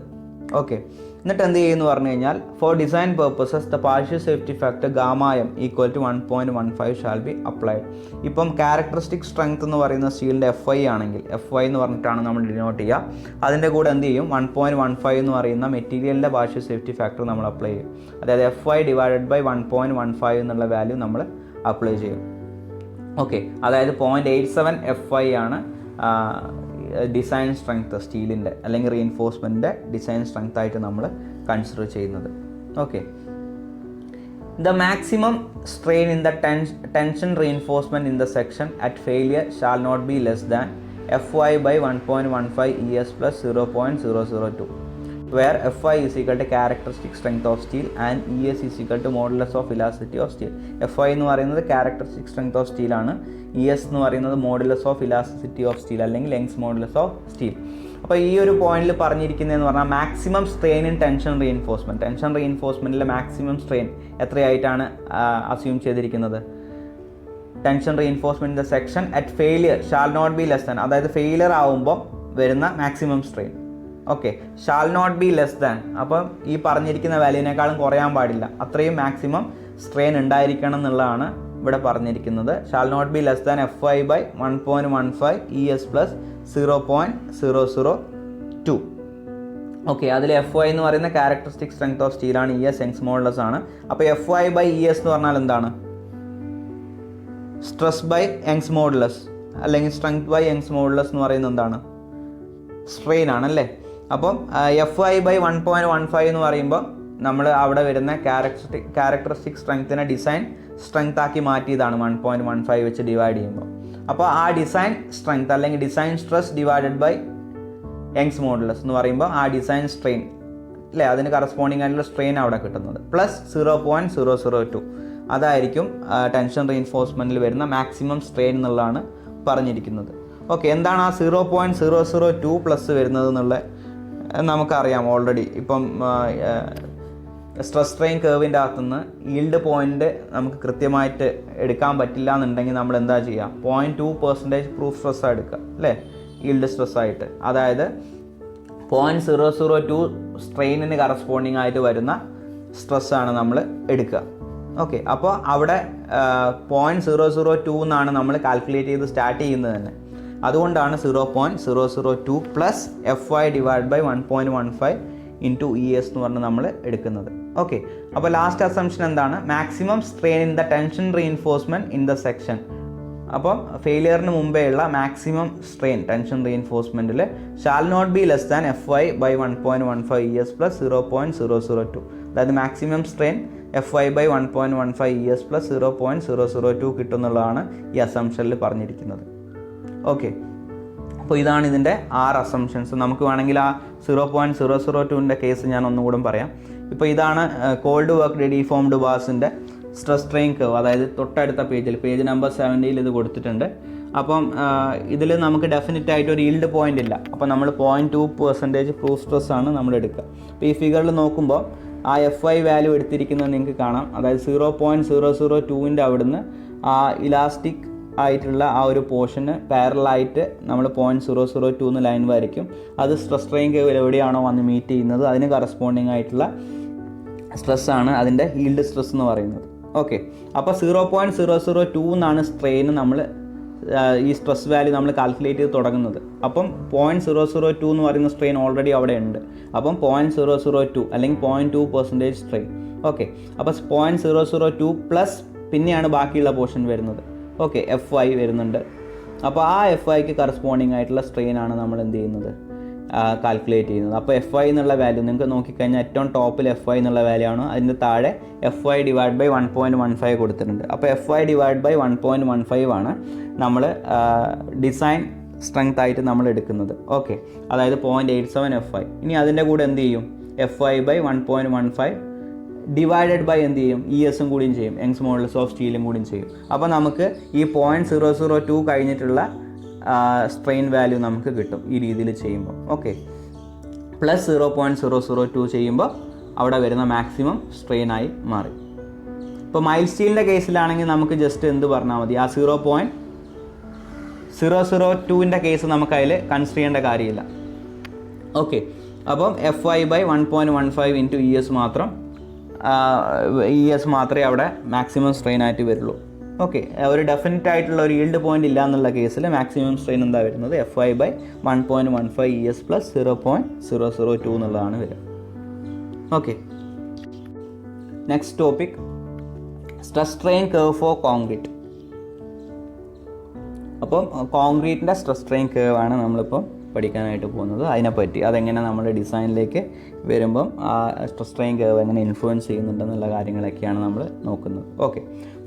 ഓക്കെ, എന്നിട്ട് എന്ത് ചെയ്യുമെന്ന് പറഞ്ഞു കഴിഞ്ഞാൽ for design purposes the partial safety factor gamma M equal to 1.15 shall be applied. ഇപ്പം ക്യാരക്ടറിസ്റ്റിക് സ്ട്രെങ്ത് എന്ന് പറയുന്ന സ്റ്റീലിൻ്റെ FI ആണെങ്കിൽ FI എന്ന് പറഞ്ഞിട്ടാണ് നമ്മൾ ഡിനോട്ട് ചെയ്യുക. അതിൻ്റെ കൂടെ എന്ത് ചെയ്യും, 1.15 എന്ന് പറയുന്ന മെറ്റീരിയലിൻ്റെ പാർഷ്യൽ സേഫ്റ്റി ഫാക്ടർ നമ്മൾ അപ്ലൈ ചെയ്യും. അതായത് FI ഡിവൈഡഡ് ബൈ 1.15 എന്നുള്ള വാല്യൂ നമ്മൾ അപ്ലൈ ചെയ്യും. ഓക്കെ, അതായത് 0.87 FI ആണ് ഡിസൈൻ സ്ട്രെങ്ത്ത് സ്റ്റീലിൻ്റെ അല്ലെങ്കിൽ റീഇൻഫോഴ്സ്മെൻറ്റിൻ്റെ ഡിസൈൻ സ്ട്രെങ്ത് ആയിട്ട് നമ്മൾ കൺസിഡർ ചെയ്യുന്നത്. Okay, the maximum strain in the tension reinforcement in the section at failure shall not be less than FI by 1.15 ES plus 0.002 where FI is equal to characteristic strength of steel and ES is equal to modulus of elasticity of steel. FI എന്ന് പറയുന്നത് characteristic strength of steel ആണ്, ES എന്ന് പറയുന്നത് modulus of elasticity of steel അല്ലെങ്കിൽ ലെങ്സ് modulus of steel. അപ്പോൾ ഈ ഒരു പോയിന്റിൽ പറഞ്ഞിരിക്കുന്നതെന്ന് പറഞ്ഞാൽ മാക്സിമം സ്ട്രെയിൻ ഇൻ ടെൻഷൻ റീഇൻഫോഴ്സ്മെൻറ്റിലെ മാക്സിമം സ്ട്രെയിൻ എത്രയായിട്ടാണ് അസ്യൂം ചെയ്തിരിക്കുന്നത്, tension reinforcement in the section at failure shall not be less than, അതായത് ഫെയിലിയർ ആവുമ്പോൾ വരുന്ന maximum strain. Okay, shall not be less than, അപ്പം ഈ പറഞ്ഞിരിക്കുന്ന വാല്യൂവിനേക്കാളും കുറയാൻ പാടില്ല, അത്രയും മാക്സിമം സ്ട്രെയിൻ ഉണ്ടായിരിക്കണം എന്നുള്ളതാണ് ഇവിടെ പറഞ്ഞിരിക്കുന്നത്. Shall not be less than FI by 1.15 ES plus 0.002. Okay, അതിൽ FI എന്ന് പറയുന്ന ക്യാരക്ടറിസ്റ്റിക് സ്ട്രെങ്ത് ഓഫ് സ്റ്റീലാണ്, ES യങ്സ് മോഡുലസ് ആണ്. അപ്പോൾ FI by ES എന്ന് പറഞ്ഞാൽ എന്താണ്, സ്ട്രെസ് ബൈ യങ്സ് മോഡുലസ് അല്ലെങ്കിൽ സ്ട്രെങ്ത് ബൈ യങ്സ് മോഡുലസ് എന്ന് പറയുന്നത് എന്താണ്, സ്ട്രെയിൻ ആണല്ലേ. അപ്പം FI by 1.15 എന്ന് പറയുമ്പോൾ നമ്മൾ അവിടെ വരുന്ന ക്യാരക്ടറിസ്റ്റിക് സ്ട്രെങ്ത്തിനെ ഡിസൈൻ സ്ട്രെങ്ത് ആക്കി മാറ്റിയതാണ് 1.15 വെച്ച് ഡിവൈഡ് ചെയ്യുമ്പോൾ. അപ്പോൾ ആ ഡിസൈൻ സ്ട്രെങ്ത് അല്ലെങ്കിൽ design stress divided by Young's modulus എന്ന് പറയുമ്പോൾ ആ ഡിസൈൻ സ്ട്രെയിൻ അല്ലേ, അതിന് കറസ്പോണ്ടിങ് ആയിട്ടുള്ള സ്ട്രെയിൻ അവിടെ കിട്ടുന്നത് പ്ലസ് 0.002 അതായിരിക്കും ടെൻഷൻ റീഇൻഫോഴ്സ്മെൻറ്റിൽ വരുന്ന മാക്സിമം സ്ട്രെയിൻ എന്നുള്ളതാണ് പറഞ്ഞിരിക്കുന്നത്. ഓക്കെ, എന്താണ് ആ 0.002 പ്ലസ് വരുന്നത് എന്നുള്ള നമുക്കറിയാം ഓൾറെഡി. ഇപ്പം സ്ട്രെസ് സ്ട്രെയിൻ കർവിൻ്റെ അകത്തുനിന്ന് ഈൽഡ് പോയിൻ്റ് നമുക്ക് കൃത്യമായിട്ട് എടുക്കാൻ പറ്റില്ല എന്നുണ്ടെങ്കിൽ നമ്മൾ എന്താ ചെയ്യുക, 0.2% പ്രൂഫ് സ്ട്രെസ്സാണ് എടുക്കുക അല്ലേ, ഈൽഡ് സ്ട്രെസ്സായിട്ട്. അതായത് 0.002 സ്ട്രെയിനിന് കറസ്പോണ്ടിങ് ആയിട്ട് വരുന്ന സ്ട്രെസ്സാണ് നമ്മൾ എടുക്കുക. ഓക്കെ, അപ്പോൾ അവിടെ 0.002 എന്നാണ് നമ്മൾ കാൽക്കുലേറ്റ് ചെയ്ത് സ്റ്റാർട്ട് ചെയ്യുന്നത് തന്നെ. അതുകൊണ്ടാണ് 0.002 plus FI divide by 1.15 into ES എന്ന് പറഞ്ഞ് നമ്മൾ എടുക്കുന്നത്. ഓക്കെ, അപ്പോൾ ലാസ്റ്റ് അസംഷൻ എന്താണ്, maximum strain in the tension reinforcement in the section. അപ്പം ഫെയിലിയറിന് മുമ്പേ ഉള്ള മാക്സിമം സ്ട്രെയിൻ ടെൻഷൻ റീഇൻഫോഴ്സ്മെൻറ്റിൽ shall not be less than FI by 1.15 ES plus 0.002. അതായത് maximum strain FI by 1.15 ES plus 0.002 കിട്ടുന്നുള്ളതാണ് ഈ അസംഷനിൽ പറഞ്ഞിരിക്കുന്നത്. ഓക്കെ, അപ്പോൾ ഇതാണ് ഇതിൻ്റെ 6 അസംഷൻസ്. നമുക്ക് വേണമെങ്കിൽ ആ 0.002ൻ്റെ കേസ് ഞാൻ ഒന്നുകൂടെ പറയാം. ഇപ്പോൾ ഇതാണ് കോൾഡ് വർക്ക് ഡീഫോംഡ് ബാസിൻ്റെ സ്ട്രെസ് സ്ട്രെയിൻ കർവ്, അതായത് തൊട്ടടുത്ത പേജ് നമ്പർ 70 ഇത് കൊടുത്തിട്ടുണ്ട്. അപ്പം ഇതിൽ നമുക്ക് ഡെഫിനറ്റ് ആയിട്ട് ഒരു ഈൽഡ് പോയിൻ്റ് ഇല്ല. അപ്പോൾ നമ്മൾ 0.2% പ്രൂഫ് സ്ട്രെസ്സാണ് നമ്മൾ എടുക്കുക. അപ്പോൾ ഈ ഫിഗറിൽ നോക്കുമ്പോൾ ആ FI വാല്യൂ എടുത്തിരിക്കുന്നത് നിങ്ങൾക്ക് കാണാം. അതായത് 0.002ൻ്റെ അവിടുന്ന് ആ ഇലാസ്റ്റിക് ആയിട്ടുള്ള ആ ഒരു പോർഷന് പാരലായിട്ട് നമ്മൾ 0.002 എന്ന് ലൈൻ വരയ്ക്കും. അത് സ്ട്രെസ് സ്ട്രെയിൻ കർവിൽ എവിടെയാണോ വന്ന് മീറ്റ് ചെയ്യുന്നത് അതിന് കറസ്പോണ്ടിങ് ആയിട്ടുള്ള സ്ട്രെസ്സാണ് അതിൻ്റെ ഈൽഡ് സ്ട്രെസ് എന്ന് പറയുന്നത്. ഓക്കെ, അപ്പോൾ 0.002 എന്നാണ് സ്ട്രെയിൻ നമ്മൾ ഈ സ്ട്രെസ് വാല്യൂ നമ്മൾ കാൽക്കുലേറ്റ് ചെയ്ത് തുടങ്ങുന്നത്. അപ്പം 0.002 എന്ന് പറയുന്ന സ്ട്രെയിൻ ഓൾറെഡി അവിടെ ഉണ്ട്. അപ്പം 0.002 അല്ലെങ്കിൽ 0.2% സ്ട്രെയിൻ. ഓക്കെ, അപ്പോൾ 0.002 പ്ലസ് പിന്നെയാണ് ബാക്കിയുള്ള പോർഷൻ വരുന്നത്. ഓക്കെ, FI വരുന്നുണ്ട്, അപ്പോൾ ആ FIക്ക് കറസ്പോണ്ടിങ് ആയിട്ടുള്ള സ്ട്രെയിൻ ആണ് നമ്മൾ എന്ത് ചെയ്യുന്നത്, കാൽക്കുലേറ്റ് ചെയ്യുന്നത്. അപ്പോൾ FI എന്നുള്ള വാല്യൂ നിങ്ങൾക്ക് നോക്കിക്കഴിഞ്ഞാൽ ഏറ്റവും ടോപ്പിൽ FI എന്നുള്ള വാല്യൂ ആണ്, അതിൻ്റെ താഴെ FI ഡിവൈഡ് ബൈ 1.15 കൊടുത്തിട്ടുണ്ട്. അപ്പോൾ FI ഡിവൈഡ് ബൈ 1.15 ആണ് നമ്മൾ ഡിസൈൻ സ്ട്രെങ്ത് ആയിട്ട് നമ്മൾ എടുക്കുന്നത്. ഓക്കെ, അതായത് 0.87 FI. ഇനി അതിൻ്റെ കൂടെ എന്ത് ചെയ്യും, FI ബൈ 1.15 ഡിവൈഡഡ് ബൈ എന്ത് ചെയ്യും, ESഉം കൂടിയും ചെയ്യും, യങ്സ് മോഡുലസ് ഓഫ് സ്റ്റീലും കൂടിയും ചെയ്യും. അപ്പോൾ നമുക്ക് ഈ 0.002 കഴിഞ്ഞിട്ടുള്ള സ്ട്രെയിൻ വാല്യൂ നമുക്ക് കിട്ടും ഈ രീതിയിൽ ചെയ്യുമ്പോൾ. ഓക്കെ, പ്ലസ് 0.002 ചെയ്യുമ്പോൾ അവിടെ വരുന്ന മാക്സിമം സ്ട്രെയിനായി മാറി. ഇപ്പോൾ മൈൽഡ് സ്റ്റീലിൻ്റെ കേസിലാണെങ്കിൽ നമുക്ക് ജസ്റ്റ് എന്ത് പറഞ്ഞാൽ മതി, ആ 0.002ൻ്റെ കേസ് നമുക്ക് അതിൽ കൺസിഡർ ചെയ്യേണ്ട കാര്യമില്ല. ഓക്കെ, അപ്പം FI ബൈ 1.15 ഇൻറ്റു ES മാത്രം, ES മാത്രമേ അവിടെ മാക്സിമം സ്ട്രെയിൻ ആയിട്ട് വരുള്ളൂ. ഓക്കെ, ഒരു ഡെഫിനറ്റ് ആയിട്ടുള്ള ഒരു ഈൽഡ് പോയിന്റ് ഇല്ല എന്നുള്ള കേസിൽ മാക്സിമം സ്ട്രെയിൻ എന്താ വരുന്നത്, FI ബൈ 1.15 ES പ്ലസ് 0.002 എന്നുള്ളതാണ് വരിക. Okay, next topic stress strain curve four concrete. അപ്പം കോൺക്രീറ്റിൻ്റെ സ്ട്രെസ് സ്ട്രെയിൻ കർവ് ആണ് നമ്മളിപ്പം പഠിക്കാനായിട്ട് പോകുന്നത്. അതിനെപ്പറ്റി അതെങ്ങനെ നമ്മുടെ ഡിസൈനിലേക്ക് വരുമ്പം ആ സ്ട്രെസ് സ്ട്രെയിൻ കർവ് എങ്ങനെ ഇൻഫ്ലുവൻസ് ചെയ്യുന്നുണ്ടെന്നുള്ള കാര്യങ്ങളൊക്കെയാണ് നമ്മൾ നോക്കുന്നത്. Okay,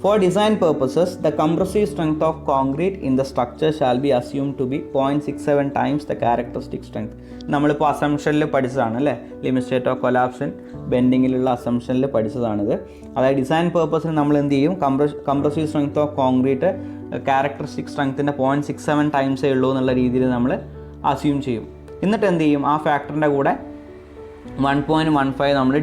for design purposes the compressive strength of concrete in the structure shall be assume to be 0.67 times the characteristic strength. നമ്മളിപ്പോൾ അസംഷനിൽ പഠിച്ചതാണ് അല്ലേ, ലിമിറ്റ് സ്റ്റേറ്റ് ഓഫ് കൊലാപ്ഷൻ ബെൻഡിങ്ങിലുള്ള അസംഷനിൽ പഠിച്ചതാണിത്. അതായത് ഡിസൈൻ പർപ്പസിന് നമ്മൾ എന്ത് ചെയ്യും, compressive strength of concrete characteristic സ്ട്രെങ്ത്തിൻ്റെ 0.67 ടൈംസേ ഉള്ളൂ എന്നുള്ള രീതിയിൽ നമ്മൾ അസ്യൂം ചെയ്യും. എന്നിട്ട് എന്ത് ചെയ്യും, ആ ഫാക്ടറിൻ്റെ കൂടെ 1.15 നമ്മൾ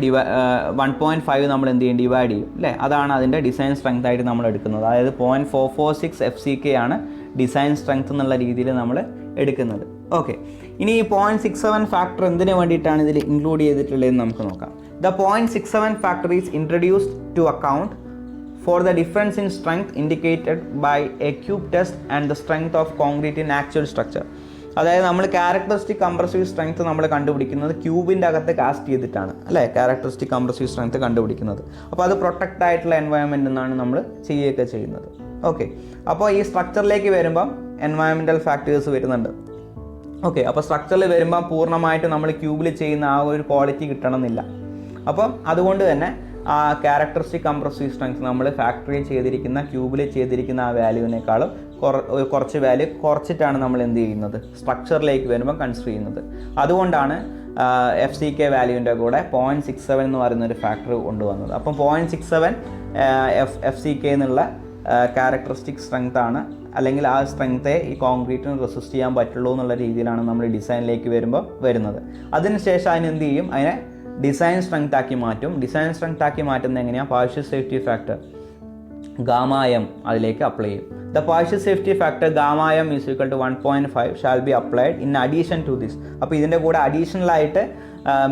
1.5 നമ്മൾ എന്ത് ചെയ്യും, ഡിവൈഡ് ചെയ്യും അല്ലേ. അതാണ് അതിൻ്റെ ഡിസൈൻ സ്ട്രെങ്ത് ആയിട്ട് നമ്മൾ എടുക്കുന്നത്. അതായത് 0.446 FCK ആണ് ഡിസൈൻ സ്ട്രെങ്ത് എന്നുള്ള രീതിയിൽ നമ്മൾ എടുക്കുന്നത്. ഓക്കെ, ഇനി ഈ 0.67 ഫാക്ടർ എന്തിനു വേണ്ടിയിട്ടാണ് ഇതിൽ ഇൻക്ലൂഡ് ചെയ്തിട്ടുള്ളതെന്ന് നമുക്ക് നോക്കാം. The 0.67 factor is introduced to account for the difference in strength indicated by a cube test and the strength of concrete in actual structure. അതായത് നമ്മൾ ക്യാരക്ടറിസ്റ്റിക് കംപ്രസീവ് സ്ട്രെങ്ത് നമ്മൾ കണ്ടുപിടിക്കുന്നത് ക്യൂബിൻ്റെ അകത്ത് കാസ്റ്റ് ചെയ്തിട്ടാണ് അല്ലേ, ക്യാരക്ടറിസ്റ്റിക് കംപ്രസീവ് സ്ട്രെങ്ത് കണ്ടുപിടിക്കുന്നത്. അപ്പോൾ അത് പ്രൊട്ടക്റ്റ് ആയിട്ടുള്ള എൻവയോൺമെൻറ്റ് എന്നാണ് നമ്മൾ ചെയ്യുകയൊക്കെ ചെയ്യുന്നത്. ഓക്കെ, അപ്പോൾ ഈ സ്ട്രക്ചറിലേക്ക് വരുമ്പം എൻവയോൺമെൻറ്റൽ ഫാക്ടേഴ്സ് വരുന്നുണ്ട്. ഓക്കെ, അപ്പോൾ സ്ട്രക്ചറിൽ വരുമ്പം പൂർണ്ണമായിട്ട് നമ്മൾ ക്യൂബിൽ ചെയ്യുന്ന ആ ഒരു ക്വാളിറ്റി കിട്ടണമെന്നില്ല. അപ്പം അതുകൊണ്ട് തന്നെ ആ ക്യാരക്ടറിസ്റ്റിക് കംപ്രസീവ് സ്ട്രെങ്ത് നമ്മൾ ഫാക്ടറിയിൽ ചെയ്തിരിക്കുന്ന ക്യൂബിൽ ചെയ്തിരിക്കുന്ന ആ വാല്യൂവിനേക്കാളും കുറച്ച് വാല്യൂ കുറച്ചിട്ടാണ് നമ്മൾ എന്ത് ചെയ്യുന്നത്, സ്ട്രക്ചറിലേക്ക് വരുമ്പോൾ കൺസിഡർ ചെയ്യുന്നത്. അതുകൊണ്ടാണ് FCK വാല്യൂവിൻ്റെ കൂടെ 0.67 എന്ന് പറയുന്നൊരു ഫാക്ടർ കൊണ്ടുവന്നത്. അപ്പം 0.67 FCK എന്നുള്ള ക്യാരക്ടറിസ്റ്റിക് സ്ട്രെങ്ത് ആണ്, അല്ലെങ്കിൽ ആ സ്ട്രെങ്ത്തെ ഈ കോൺക്രീറ്റിന് റെസിസ്റ്റ് ചെയ്യാൻ പറ്റുള്ളൂ എന്നുള്ള രീതിയിലാണ് നമ്മൾ ഡിസൈനിലേക്ക് വരുന്നത്. അതിനുശേഷം അതിനെന്ത് ചെയ്യും, അതിനെ ഡിസൈൻ സ്ട്രെങ്ത് ആക്കി മാറ്റും. ഡിസൈൻ സ്ട്രെങ്ത് ആക്കി മാറ്റുന്നത് എങ്ങനെയാണ്, പാർഷ്യൽ സേഫ്റ്റി ഫാക്ടർ ഗാമായം അതിലേക്ക് അപ്ലൈ ചെയ്യും. The partial safety factor gamma m is equal to 1.5 shall be applied in addition to this. അപ്പോൾ ഇതിൻ്റെ കൂടെ അഡീഷണലായിട്ട്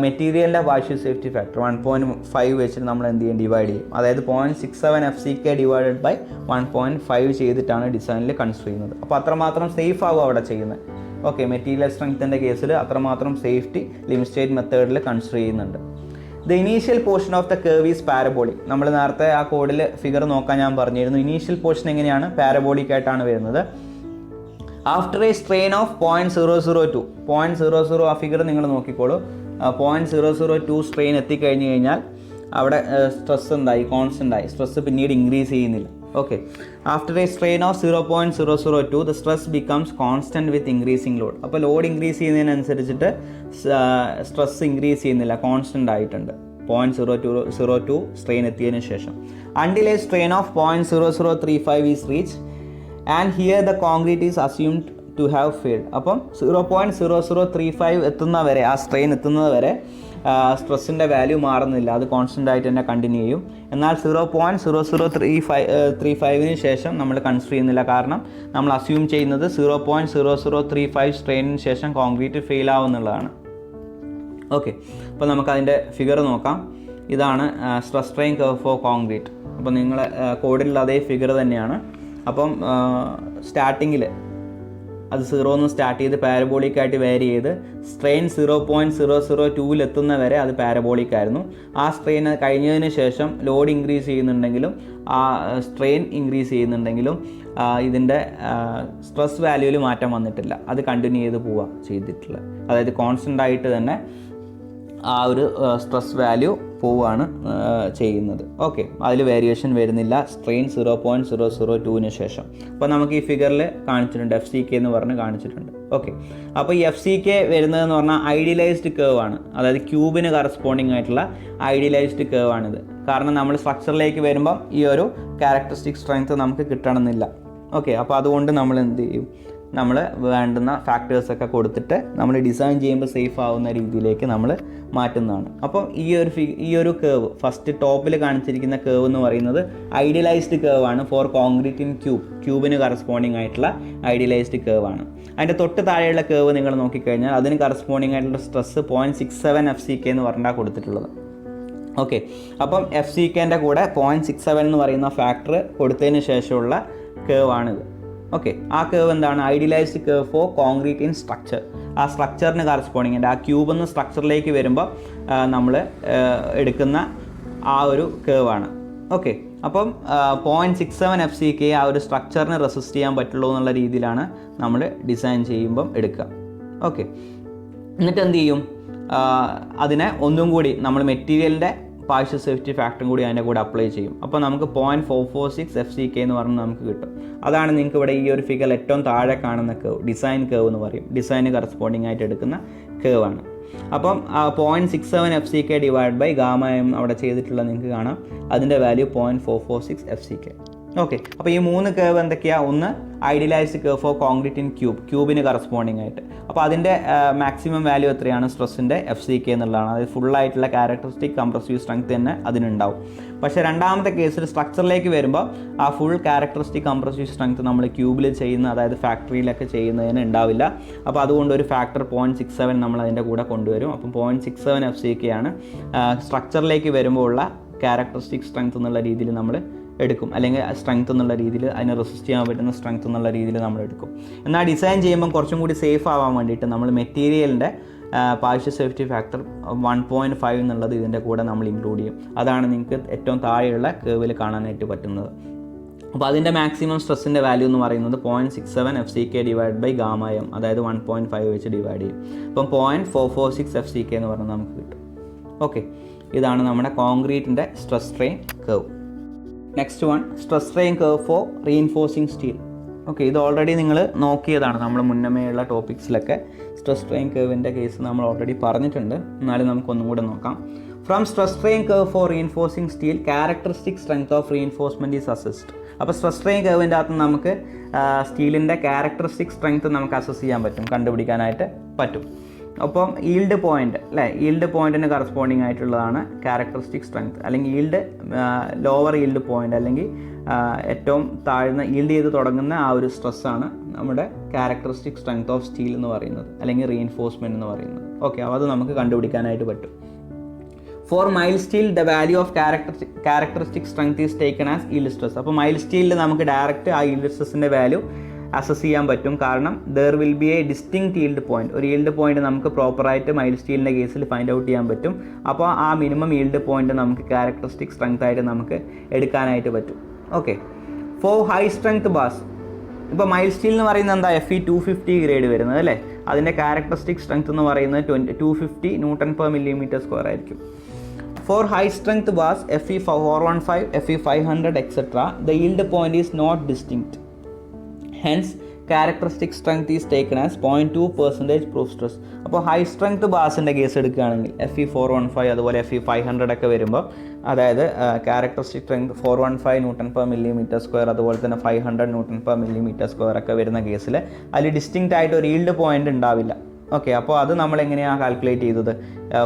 മെറ്റീരിയലിൻ്റെ പാർഷ്യൽ സേഫ്റ്റി ഫാക്ടർ 1.5 വെച്ചിട്ട് നമ്മൾ എന്ത് ചെയ്യും, ഡിവൈഡ് ചെയ്യും. അതായത് 0.67 FCK ഡിവൈഡഡ് ബൈ 1.5 ചെയ്തിട്ടാണ് ഡിസൈനിൽ കൺസിഡർ ചെയ്യുന്നത്. അപ്പോൾ അത്രമാത്രം സേഫ് ആവും അവിടെ ചെയ്യുന്നത്. ഓക്കെ, മെറ്റീരിയൽ സ്ട്രെങ്ത്തിൻ്റെ കേസിൽ അത്രമാത്രം സേഫ്റ്റി ലിമിറ്റ് സ്റ്റേറ്റ് മെത്തേഡിൽ കൺസിഡർ ചെയ്യുന്നുണ്ട്. The initial portion of the curve is parabolic. നമ്മൾ നേരത്തെ ആ കോഡിൽ ഫിഗർ നോക്കാൻ ഞാൻ പറഞ്ഞിരുന്നു. ഇനീഷ്യൽ പോർഷൻ എങ്ങനെയാണ്, പാരബോളിക് ആയിട്ടാണ് വരുന്നത്. ആഫ്റ്റർ എ സ്ട്രെയിൻ ഓഫ് 0.002 ആ ഫിഗർ നിങ്ങൾ നോക്കിക്കോളൂ. 0.002 സ്ട്രെയിൻ എത്തിക്കഴിഞ്ഞ് കഴിഞ്ഞാൽ അവിടെ സ്ട്രെസ് എന്തായി, കോൺസ്റ്റൻ്റ് ആയി. സ്ട്രെസ് പിന്നീട് ഇൻക്രീസ് ചെയ്യുന്നില്ല. Okay, after a strain of 0.002 the stress becomes constant with increasing load. അപ്പോൾ ലോഡ് ഇൻക്രീസ് ചെയ്യുന്നതിനനുസരിച്ചിട്ട് സ്ട്രെസ് ഇൻക്രീസ് ചെയ്യുന്നില്ല, കോൺസ്റ്റൻ്റ് ആയിട്ടുണ്ട് 0.002 സ്ട്രെയിൻ എത്തിയതിനു ശേഷം. Until a strain of 0.0035 is reach and here the concrete is assumed to have failed. അപ്പം 0.0035 എത്തുന്നവരെ, ആ strain എത്തുന്നത് വരെ സ്ട്രെസ്സിൻ്റെ വാല്യൂ മാറുന്നില്ല, അത് കോൺസ്റ്റൻ്റ് ആയിട്ട് തന്നെ കണ്ടിന്യൂ ചെയ്യും. എന്നാൽ 0.0035 ശേഷം നമ്മൾ കൺസിഡർ ചെയ്യുന്നില്ല. കാരണം നമ്മൾ അസ്യൂം ചെയ്യുന്നത് 0.0035 സ്ട്രെയിനിന് ശേഷം കോൺക്രീറ്റ് ഫെയിൽ ആവുന്നുള്ളതാണ്. ഓക്കെ, അപ്പോൾ നമുക്കതിൻ്റെ ഫിഗർ നോക്കാം. ഇതാണ് stress strain curve four concrete. അപ്പോൾ നിങ്ങൾ കോഡിലുള്ള അതേ ഫിഗർ തന്നെയാണ്. അപ്പം സ്റ്റാർട്ടിങ്ങിൽ അത് 0 സ്റ്റാർട്ട് ചെയ്ത് പാരബോളിക് ആയിട്ട് വേരി ചെയ്ത് സ്ട്രെയിൻ 0.002 എത്തുന്നവരെ അത് പാരബോളിക് ആയിരുന്നു. ആ സ്ട്രെയിൻ കഴിഞ്ഞതിന് ശേഷം ലോഡ് ഇൻക്രീസ് ചെയ്യുന്നുണ്ടെങ്കിലും ആ സ്ട്രെയിൻ ഇൻക്രീസ് ചെയ്യുന്നുണ്ടെങ്കിലും ഇതിൻ്റെ സ്ട്രെസ് വാല്യൂവിൽ മാറ്റം വന്നിട്ടില്ല. അത് കണ്ടിന്യൂ ചെയ്ത് പോവുക ചെയ്തിട്ടുള്ളത്. അതായത് കോൺസ്റ്റൻ്റ് ആയിട്ട് തന്നെ ആ ഒരു സ്ട്രെസ് വാല്യൂ പോവുകയാണ് ചെയ്യുന്നത്. ഓക്കെ, അതിൽ വേരിയേഷൻ വരുന്നില്ല സ്ട്രെയിൻ 0.002 ശേഷം. അപ്പോൾ നമുക്ക് ഈ ഫിഗറിൽ കാണിച്ചിട്ടുണ്ട് FCK എന്ന് പറഞ്ഞ് കാണിച്ചിട്ടുണ്ട്. ഓക്കെ, അപ്പോൾ ഈ FCK വരുന്നതെന്ന് പറഞ്ഞാൽ ഐഡിയലൈസ്ഡ് കേവ് ആണ്. അതായത് ക്യൂബിന് കറസ്പോണ്ടിങ് ആയിട്ടുള്ള ഐഡിയലൈസ്ഡ് കേവ് ആണിത്. കാരണം നമ്മൾ സ്ട്രക്ചറിലേക്ക് വരുമ്പം ഈ ഒരു ക്യാരക്ടറിസ്റ്റിക് സ്ട്രെങ്ത് നമുക്ക് കിട്ടണമെന്നില്ല. ഓക്കെ, അപ്പോൾ അതുകൊണ്ട് നമ്മൾ എന്ത് ചെയ്യും, നമ്മൾ വേണ്ടുന്ന ഫാക്ടേഴ്സൊക്കെ കൊടുത്തിട്ട് നമ്മൾ ഡിസൈൻ ചെയ്യുമ്പോൾ സേഫ് ആവുന്ന രീതിയിലേക്ക് നമ്മൾ മാറ്റുന്നതാണ്. അപ്പം ഈ ഒരു കേവ് ഫസ്റ്റ് ടോപ്പിൽ കാണിച്ചിരിക്കുന്ന കേവ് എന്ന് പറയുന്നത് ഐഡിയലൈസ്ഡ് കേവ് ആണ് ഫോർ കോൺക്രീറ്റ് ഇൻ ക്യൂബിന് കറസ്പോണ്ടിങ് ആയിട്ടുള്ള ഐഡിയലൈസ്ഡ് കേവ് ആണ്. അതിൻ്റെ തൊട്ട് താഴെയുള്ള കേവ് നിങ്ങൾ നോക്കിക്കഴിഞ്ഞാൽ അതിന് കറസ്പോണ്ടിങ് ആയിട്ടുള്ള സ്ട്രെസ് 0.67 FCK എന്ന് പറഞ്ഞാൽ കൊടുത്തിട്ടുള്ളത്. ഓക്കെ, അപ്പം FCKൻ്റെ കൂടെ 0.67 എന്ന് പറയുന്ന ഫാക്ടർ കൊടുത്തതിന് ശേഷമുള്ള കേവാണിത്. ഓക്കെ, ആ കേവ് എന്താണ്? Idealised curve for concrete in structure. ആ സ്ട്രക്ചറിന് കറസ്പോണ്ടിങ് ഉണ്ട്. ആ ക്യൂബിൽ നിന്ന് സ്ട്രക്ചറിലേക്ക് വരുമ്പോൾ നമ്മൾ എടുക്കുന്ന ആ ഒരു കേവാണ്. ഓക്കെ, അപ്പം 0.67 FCK ആ ഒരു സ്ട്രക്ചറിന് റെസിസ്റ്റ് ചെയ്യാൻ പറ്റുള്ളൂ എന്നുള്ള രീതിയിലാണ് നമ്മൾ ഡിസൈൻ ചെയ്യുമ്പം എടുക്കുക. ഓക്കെ, എന്നിട്ട് എന്ത് ചെയ്യും, അതിനെ ഒന്നും കൂടി നമ്മൾ മെറ്റീരിയലിൻ്റെ പാർഷ്യൽ സേഫ്റ്റി ഫാക്ടറും കൂടി അതിൻ്റെ കൂടെ അപ്ലൈ ചെയ്യും. അപ്പോൾ നമുക്ക് 0.446 FCK എന്ന് പറഞ്ഞ് നമുക്ക് കിട്ടും. അതാണ് നിങ്ങൾക്ക് ഇവിടെ ഈ ഒരു ഫിഗർ ഏറ്റവും താഴെ കാണുന്ന കേവ്, ഡിസൈൻ കേവ് എന്ന് പറയും. ഡിസൈന് കറസ്പോണ്ടിങ് ആയിട്ട് എടുക്കുന്ന കേവാണ്. അപ്പം 0.67 FCK divide by gamma M അവിടെ ചെയ്തിട്ടുള്ള നിങ്ങൾക്ക് കാണാം. അതിൻ്റെ വാല്യൂ 0.446 FCK. ഓക്കെ, അപ്പോൾ ഈ 3 കേവ് എന്തൊക്കെയാണ്? ഒന്ന് idealised curve for concrete in ക്യൂബിന് കറസ്പോണ്ടിങ് ആയിട്ട്. അപ്പോൾ അതിൻ്റെ മാക്സിമം വാല്യൂ എത്രയാണ്? സ്ട്രെസ്സിൻ്റെ FCK എന്നുള്ളതാണ്. അതായത് ഫുള്ളായിട്ടുള്ള ക്യാരക്ടറിസ്റ്റിക് കംപ്രസീവ് സ്ട്രെങ്ത് തന്നെ അതിനുണ്ടാവും. പക്ഷേ രണ്ടാമത്തെ കേസിൽ സ്ട്രക്ചറിലേക്ക് വരുമ്പോൾ ആ ഫുൾ ക്യാരക്ടറിസ്റ്റിക് കംപ്രസീവ് സ്ട്രെങ്ത് നമ്മൾ ക്യൂബിൽ ചെയ്യുന്ന, അതായത് ഫാക്ടറിയിലൊക്കെ ചെയ്യുന്നതിന് ഉണ്ടാവില്ല. അപ്പോൾ അതുകൊണ്ട് ഒരു ഫാക്ടർ 0.67 നമ്മൾ അതിൻ്റെ കൂടെ കൊണ്ടുവരും. അപ്പം 0.67 FCK ആണ് സ്ട്രക്ചറിലേക്ക് വരുമ്പോൾ ഉള്ള ക്യാരക്ടറിസ്റ്റിക് സ്ട്രെങ്ത് എന്നുള്ള രീതിയിൽ നമ്മൾ എടുക്കും. അല്ലെങ്കിൽ സ്ട്രെങ്ത് എന്നുള്ള രീതിയിൽ അതിനെ റെസിസ്റ്റ് ചെയ്യാൻ പറ്റുന്ന സ്ട്രെങ്ത് എന്നുള്ള രീതിയിൽ നമ്മൾ എടുക്കും. എന്നാൽ ഡിസൈൻ ചെയ്യുമ്പം കുറച്ചും കൂടി സേഫ് ആവാൻ വേണ്ടിയിട്ട് നമ്മൾ മെറ്റീരിയലിൻ്റെ പാർഷ്യൽ സേഫ്റ്റി ഫാക്ടർ 1.5 എന്നുള്ളത് ഇതിൻ്റെ കൂടെ നമ്മൾ ഇൻക്ലൂഡ് ചെയ്യും. അതാണ് നിങ്ങൾക്ക് ഏറ്റവും താഴെയുള്ള കേവിൽ കാണാനായിട്ട് പറ്റുന്നത്. അപ്പോൾ അതിൻ്റെ മാക്സിമം സ്ട്രെസ്സിൻ്റെ വാല്യൂ എന്ന് പറയുന്നത് 0.67 FCK divide by gamma M, അതായത് 1.5 വെച്ച് ഡിവൈഡ് ചെയ്യും. അപ്പം 0.446 FCK എന്ന് പറഞ്ഞാൽ നമുക്ക് കിട്ടും. ഓക്കെ, ഇതാണ് നമ്മുടെ കോൺക്രീറ്റിൻ്റെ stress strain curve. Next one, stress strain curve for reinforcing steel. Okay, ഇത് ഓൾറെഡി നിങ്ങൾ നോക്കിയതാണ്. നമ്മൾ മുന്നമേയുള്ള ടോപ്പിക്സിലൊക്കെ സ്ട്രെസ് സ്ട്രെയിൻ കർവിൻ്റെ കേസ് നമ്മൾ ഓൾറെഡി പറഞ്ഞിട്ടുണ്ട്. എന്നാലും നമുക്കൊന്നും കൂടെ നോക്കാം. From stress strain curve for reinforcing steel characteristic strength of reinforcement is assessed. അപ്പോൾ സ്ട്രെസ് സ്ട്രെയിൻ കർവിൻ്റെ അകത്ത് നമുക്ക് സ്റ്റീലിൻ്റെ ക്യാരക്ടറിസ്റ്റിക് സ്ട്രെങ്ത് നമുക്ക് അസസ് ചെയ്യാൻ പറ്റും, കണ്ടുപിടിക്കാനായിട്ട് പറ്റും. അപ്പം ഈൽഡ് പോയിൻ്റ് അല്ലേ, ഈൽഡ് പോയിൻറ്റിന് കറസ്പോണ്ടിങ് ആയിട്ടുള്ളതാണ് ക്യാരക്ടറിസ്റ്റിക് സ്ട്രെങ്ത്. അല്ലെങ്കിൽ ഈൽഡ് ലോവർ ഈൽഡ് പോയിൻ്റ് അല്ലെങ്കിൽ ഏറ്റവും താഴ്ന്ന ഈൽഡ് ചെയ്ത് തുടങ്ങുന്ന ആ ഒരു സ്ട്രെസ്സാണ് നമ്മുടെ ക്യാരക്ടറിസ്റ്റിക് സ്ട്രെങ്ത് ഓഫ് സ്റ്റീൽ എന്ന് പറയുന്നത്, അല്ലെങ്കിൽ റീഇൻഫോഴ്സ്മെൻറ്റ് എന്ന് പറയുന്നത്. ഓക്കെ, അപ്പോൾ അത് നമുക്ക് കണ്ടുപിടിക്കാനായിട്ട് പറ്റും. For mild steel the value of characteristic strength is taken as yield stress. അപ്പോൾ മൈൽഡ് സ്റ്റീലിൽ നമുക്ക് ഡയറക്റ്റ് ആ ഈൽഡ് സ്ട്രെസ്സിൻ്റെ വാല്യൂ അസസ് ചെയ്യാൻ പറ്റും. കാരണം there will be A distinct yield point. ഒരു ഈൽഡ് പോയിന്റ് നമുക്ക് പ്രോപ്പറായിട്ട് മൈൽഡ് സ്റ്റീലിൻ്റെ കേസിൽ ഫൈൻഡ് ഔട്ട് ചെയ്യാൻ പറ്റും. അപ്പോൾ ആ മിനിമം ഈൽഡ് പോയിന്റ് നമുക്ക് ക്യാരക്ടറിസ്റ്റിക് സ്ട്രെങ്ത് ആയിട്ട് നമുക്ക് എടുക്കാനായിട്ട് പറ്റും. Okay, for high strength bars, ഇപ്പോൾ മൈൽഡ് സ്റ്റീൽ എന്ന് പറയുന്നത് എന്താ, FE 250 ഗ്രേഡ് വരുന്നത് അല്ലേ. അതിൻ്റെ ക്യാരക്ടറിസ്റ്റിക് സ്ട്രെങ്ത് എന്ന് പറയുന്നത് 250 Nm², ആയിരിക്കും. For high strength bars FE 415, FE 500 etc. the yield point is not distinct. Hence, characteristic strength is taken as 0.2% proof stress. അപ്പോൾ ഹൈ സ്ട്രെങ്ത് ബാസിൻ്റെ കേസ് എടുക്കുകയാണെങ്കിൽ FE 415 അതുപോലെ FE 500 ഒക്കെ വരുമ്പോൾ, അതായത് ക്യാരക്ടറിസ്റ്റിക് സ്ട്രെങ്ത് 415 Nm², അതുപോലെ തന്നെ 500 Nm² ഒക്കെ വരുന്ന കേസിൽ അതിൽ ഡിസ്റ്റിങ്ക്റ്റ് ആയിട്ട് ഒരു ഈൽഡ് പോയിൻ്റ് ഉണ്ടാവില്ല. ഓക്കെ, അപ്പോൾ അത് നമ്മൾ എങ്ങനെയാണ് കാൽക്കുലേറ്റ് ചെയ്തത്?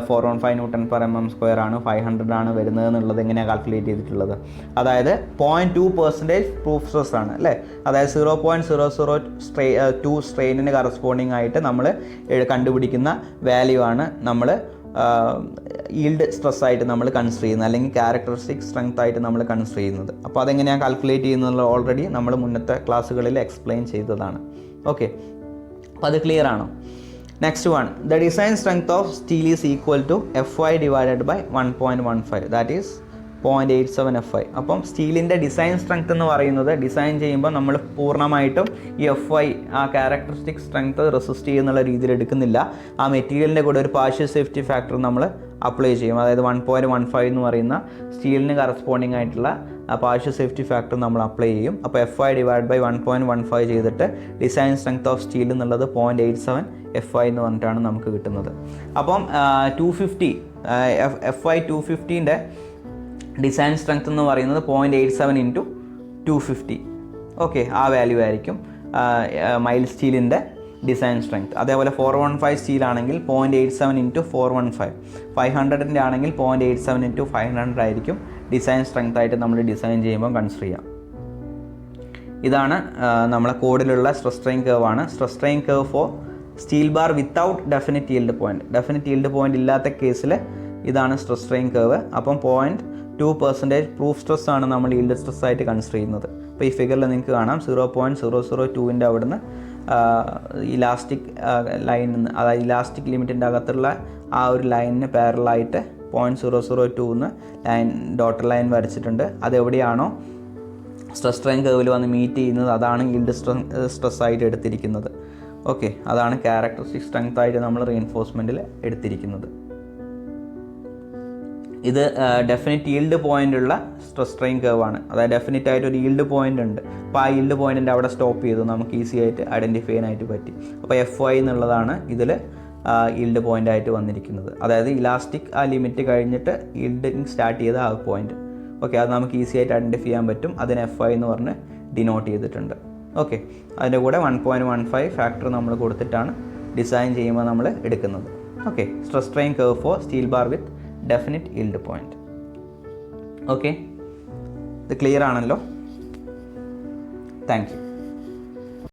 415 Nm² ആണ്, 500 ആണ് വരുന്നത് എന്നുള്ളത് എങ്ങനെയാണ് കാൽക്കുലേറ്റ് ചെയ്തിട്ടുള്ളത്? അതായത് 0.2% പ്രൂഫ് സ്ട്രെസ് ആണ് അല്ലേ. അതായത് 0.002 സ്ട്രെയിനിന് കറസ്പോണ്ടിങ് ആയിട്ട് നമ്മൾ കണ്ടുപിടിക്കുന്ന വാല്യൂ ആണ് നമ്മൾ ഈൽഡ് സ്ട്രെസ് ആയിട്ട് നമ്മൾ കൺസിഡർ ചെയ്യുന്നത്, അല്ലെങ്കിൽ ക്യാരക്ടറിസ്റ്റിക് സ്ട്രെങ്ത് ആയിട്ട് നമ്മൾ കൺസിഡർ ചെയ്യുന്നത്. അപ്പോൾ അതെങ്ങനെയാണ് കാൽക്കുലേറ്റ് ചെയ്യുന്നത് ഓൾറെഡി നമ്മൾ മുന്നത്തെ ക്ലാസ്സുകളിൽ എക്സ്പ്ലെയിൻ ചെയ്തതാണ്. ഓക്കെ, അപ്പോൾ അത് ക്ലിയർ ആണോ? Next one, the design strength of steel is equal to FY divided by 1.15, that is 0.87 FY. അപ്പം സ്റ്റീലിൻ്റെ ഡിസൈൻ സ്ട്രെങ്ത് എന്ന് പറയുന്നത് ഡിസൈൻ ചെയ്യുമ്പോൾ നമ്മൾ പൂർണ്ണമായിട്ടും ഈ FY ആ ക്യാരക്ടറിസ്റ്റിക് സ്ട്രെങ്ത് റെസിസ്റ്റ് ചെയ്യുന്നുള്ള രീതിയിൽ എടുക്കുന്നില്ല. ആ മെറ്റീരിയലിൻ്റെ കൂടെ ഒരു പാർഷ്യൽ സേഫ്റ്റി ഫാക്ടർ നമ്മൾ അപ്ലൈ ചെയ്യും. അതായത് 1.15 എന്ന് പറയുന്ന സ്റ്റീലിന് കറസ്പോണ്ടിങ് ആയിട്ടുള്ള പാർഷ്യൽ സേഫ്റ്റി ഫാക്ടർ നമ്മൾ അപ്ലൈ ചെയ്യും. അപ്പോൾ FY ഡിവൈഡ് ബൈ 1.15 ചെയ്തിട്ട് ഡിസൈൻ സ്ട്രെങ്ത് ഓഫ് സ്റ്റീൽ എന്നുള്ളത് 0.87 FY എന്ന് പറഞ്ഞിട്ടാണ് നമുക്ക് കിട്ടുന്നത്. അപ്പം 250 FY 250ൻ്റെ ഡിസൈൻ സ്ട്രെങ്ത് എന്ന് പറയുന്നത് 0.87 ഇൻറ്റു 250. ഓക്കെ, ആ വാല്യൂ ആയിരിക്കും മൈൽഡ് സ്റ്റീലിൻ്റെ ഡിസൈൻ സ്ട്രെങ്ത്. അതേപോലെ 415 സ്റ്റീലാണെങ്കിൽ 0.87 ഇൻറ്റു 415. 500ൻ്റെ ആണെങ്കിൽ 0.87 ഇൻറ്റു 500 ആയിരിക്കും ഡിസൈൻ സ്ട്രെങ്ത് ആയിട്ട് നമ്മൾ ഡിസൈൻ ചെയ്യുമ്പോൾ കൺസിഡർ ചെയ്യാം. ഇതാണ് നമ്മളെ കോഡിലുള്ള സ്ട്രെസ് സ്ട്രെയിൻ കർവ് ആണ്. Stress strain curve four steel bar without definite yield point. Definite yield point ഇല്ലാത്ത കേസിൽ ഇതാണ് സ്ട്രെസ് സ്ട്രെയിൻ കർവ്. അപ്പം 0.2% പ്രൂഫ് സ്ട്രെസ് ആണ് നമ്മൾ yield സ്ട്രെസ് ആയിട്ട് കൺസിഡർ ചെയ്യുന്നത്. അപ്പോൾ ഈ ഫിഗറിൽ നിങ്ങൾക്ക് കാണാം 0.002ൻ്റെ അവിടുന്ന് ഇലാസ്റ്റിക് ലൈനിൽ നിന്ന്, അതായത് ഇലാസ്റ്റിക് ലിമിറ്റിൻ്റെ അകത്തുള്ള ആ ഒരു ലൈനിന് പാരലായിട്ട് 0.002 ലൈൻ ഡോട്ടർ ലൈൻ വരച്ചിട്ടുണ്ട്. അതെവിടെയാണോ സ്ട്രെസ് സ്ട്രെയിൻ കർവിൽ വന്ന് മീറ്റ് ചെയ്യുന്നത് അതാണ് yield സ്ട്രെസ് ആയിട്ട് എടുത്തിരിക്കുന്നത്. ഓക്കെ, അതാണ് ക്യാരക്ടറിസ്റ്റിക് സ്ട്രെങ്ത് ആയിട്ട് നമ്മൾ റീഇൻഫോഴ്സ്മെൻറ്റിൽ എടുത്തിരിക്കുന്നത്. ഇത് ഡെഫിനിറ്റ് yield പോയിൻ്റ് ഉള്ള സ്ട്രെസ് സ്ട്രെയിൻ കർവ് ആണ്. അതായത് ഡെഫിനിറ്റ് ആയിട്ട് ഒരു yield പോയിൻ്റ് ഉണ്ട്. അപ്പോൾ ആ yield പോയിൻറ്റിൻ്റെ അവിടെ സ്റ്റോപ്പ് ചെയ്തു, നമുക്ക് ഈസി ആയിട്ട് ഐഡൻറ്റിഫൈ ചെയ്യാനായിട്ട് പറ്റി. അപ്പോൾ FY എന്നുള്ളതാണ് ഇതിൽ yield പോയിൻ്റ് ആയിട്ട് വന്നിരിക്കുന്നത്. അതായത് ഇലാസ്റ്റിക് ആ ലിമിറ്റ് കഴിഞ്ഞിട്ട് yielding സ്റ്റാർട്ട് ചെയ്ത ആ പോയിൻ്റ്. ഓക്കെ, അത് നമുക്ക് ഈസി ആയിട്ട് ഐഡൻറ്റിഫൈ ചെയ്യാൻ പറ്റും. അതിന് FY എന്ന് പറഞ്ഞ് ഡിനോട്ട് ചെയ്തിട്ടുണ്ട്. ഓക്കെ, അതിൻ്റെ കൂടെ 1.15 ഫാക്ടർ നമ്മൾ കൊടുത്തിട്ടാണ് ഡിസൈൻ ചെയ്യുമ്പോൾ നമ്മൾ എടുക്കുന്നത്. Okay, stress strain curve four steel bar with definite yield point. Okay, ഇത് ക്ലിയർ ആണല്ലോ? Thank you.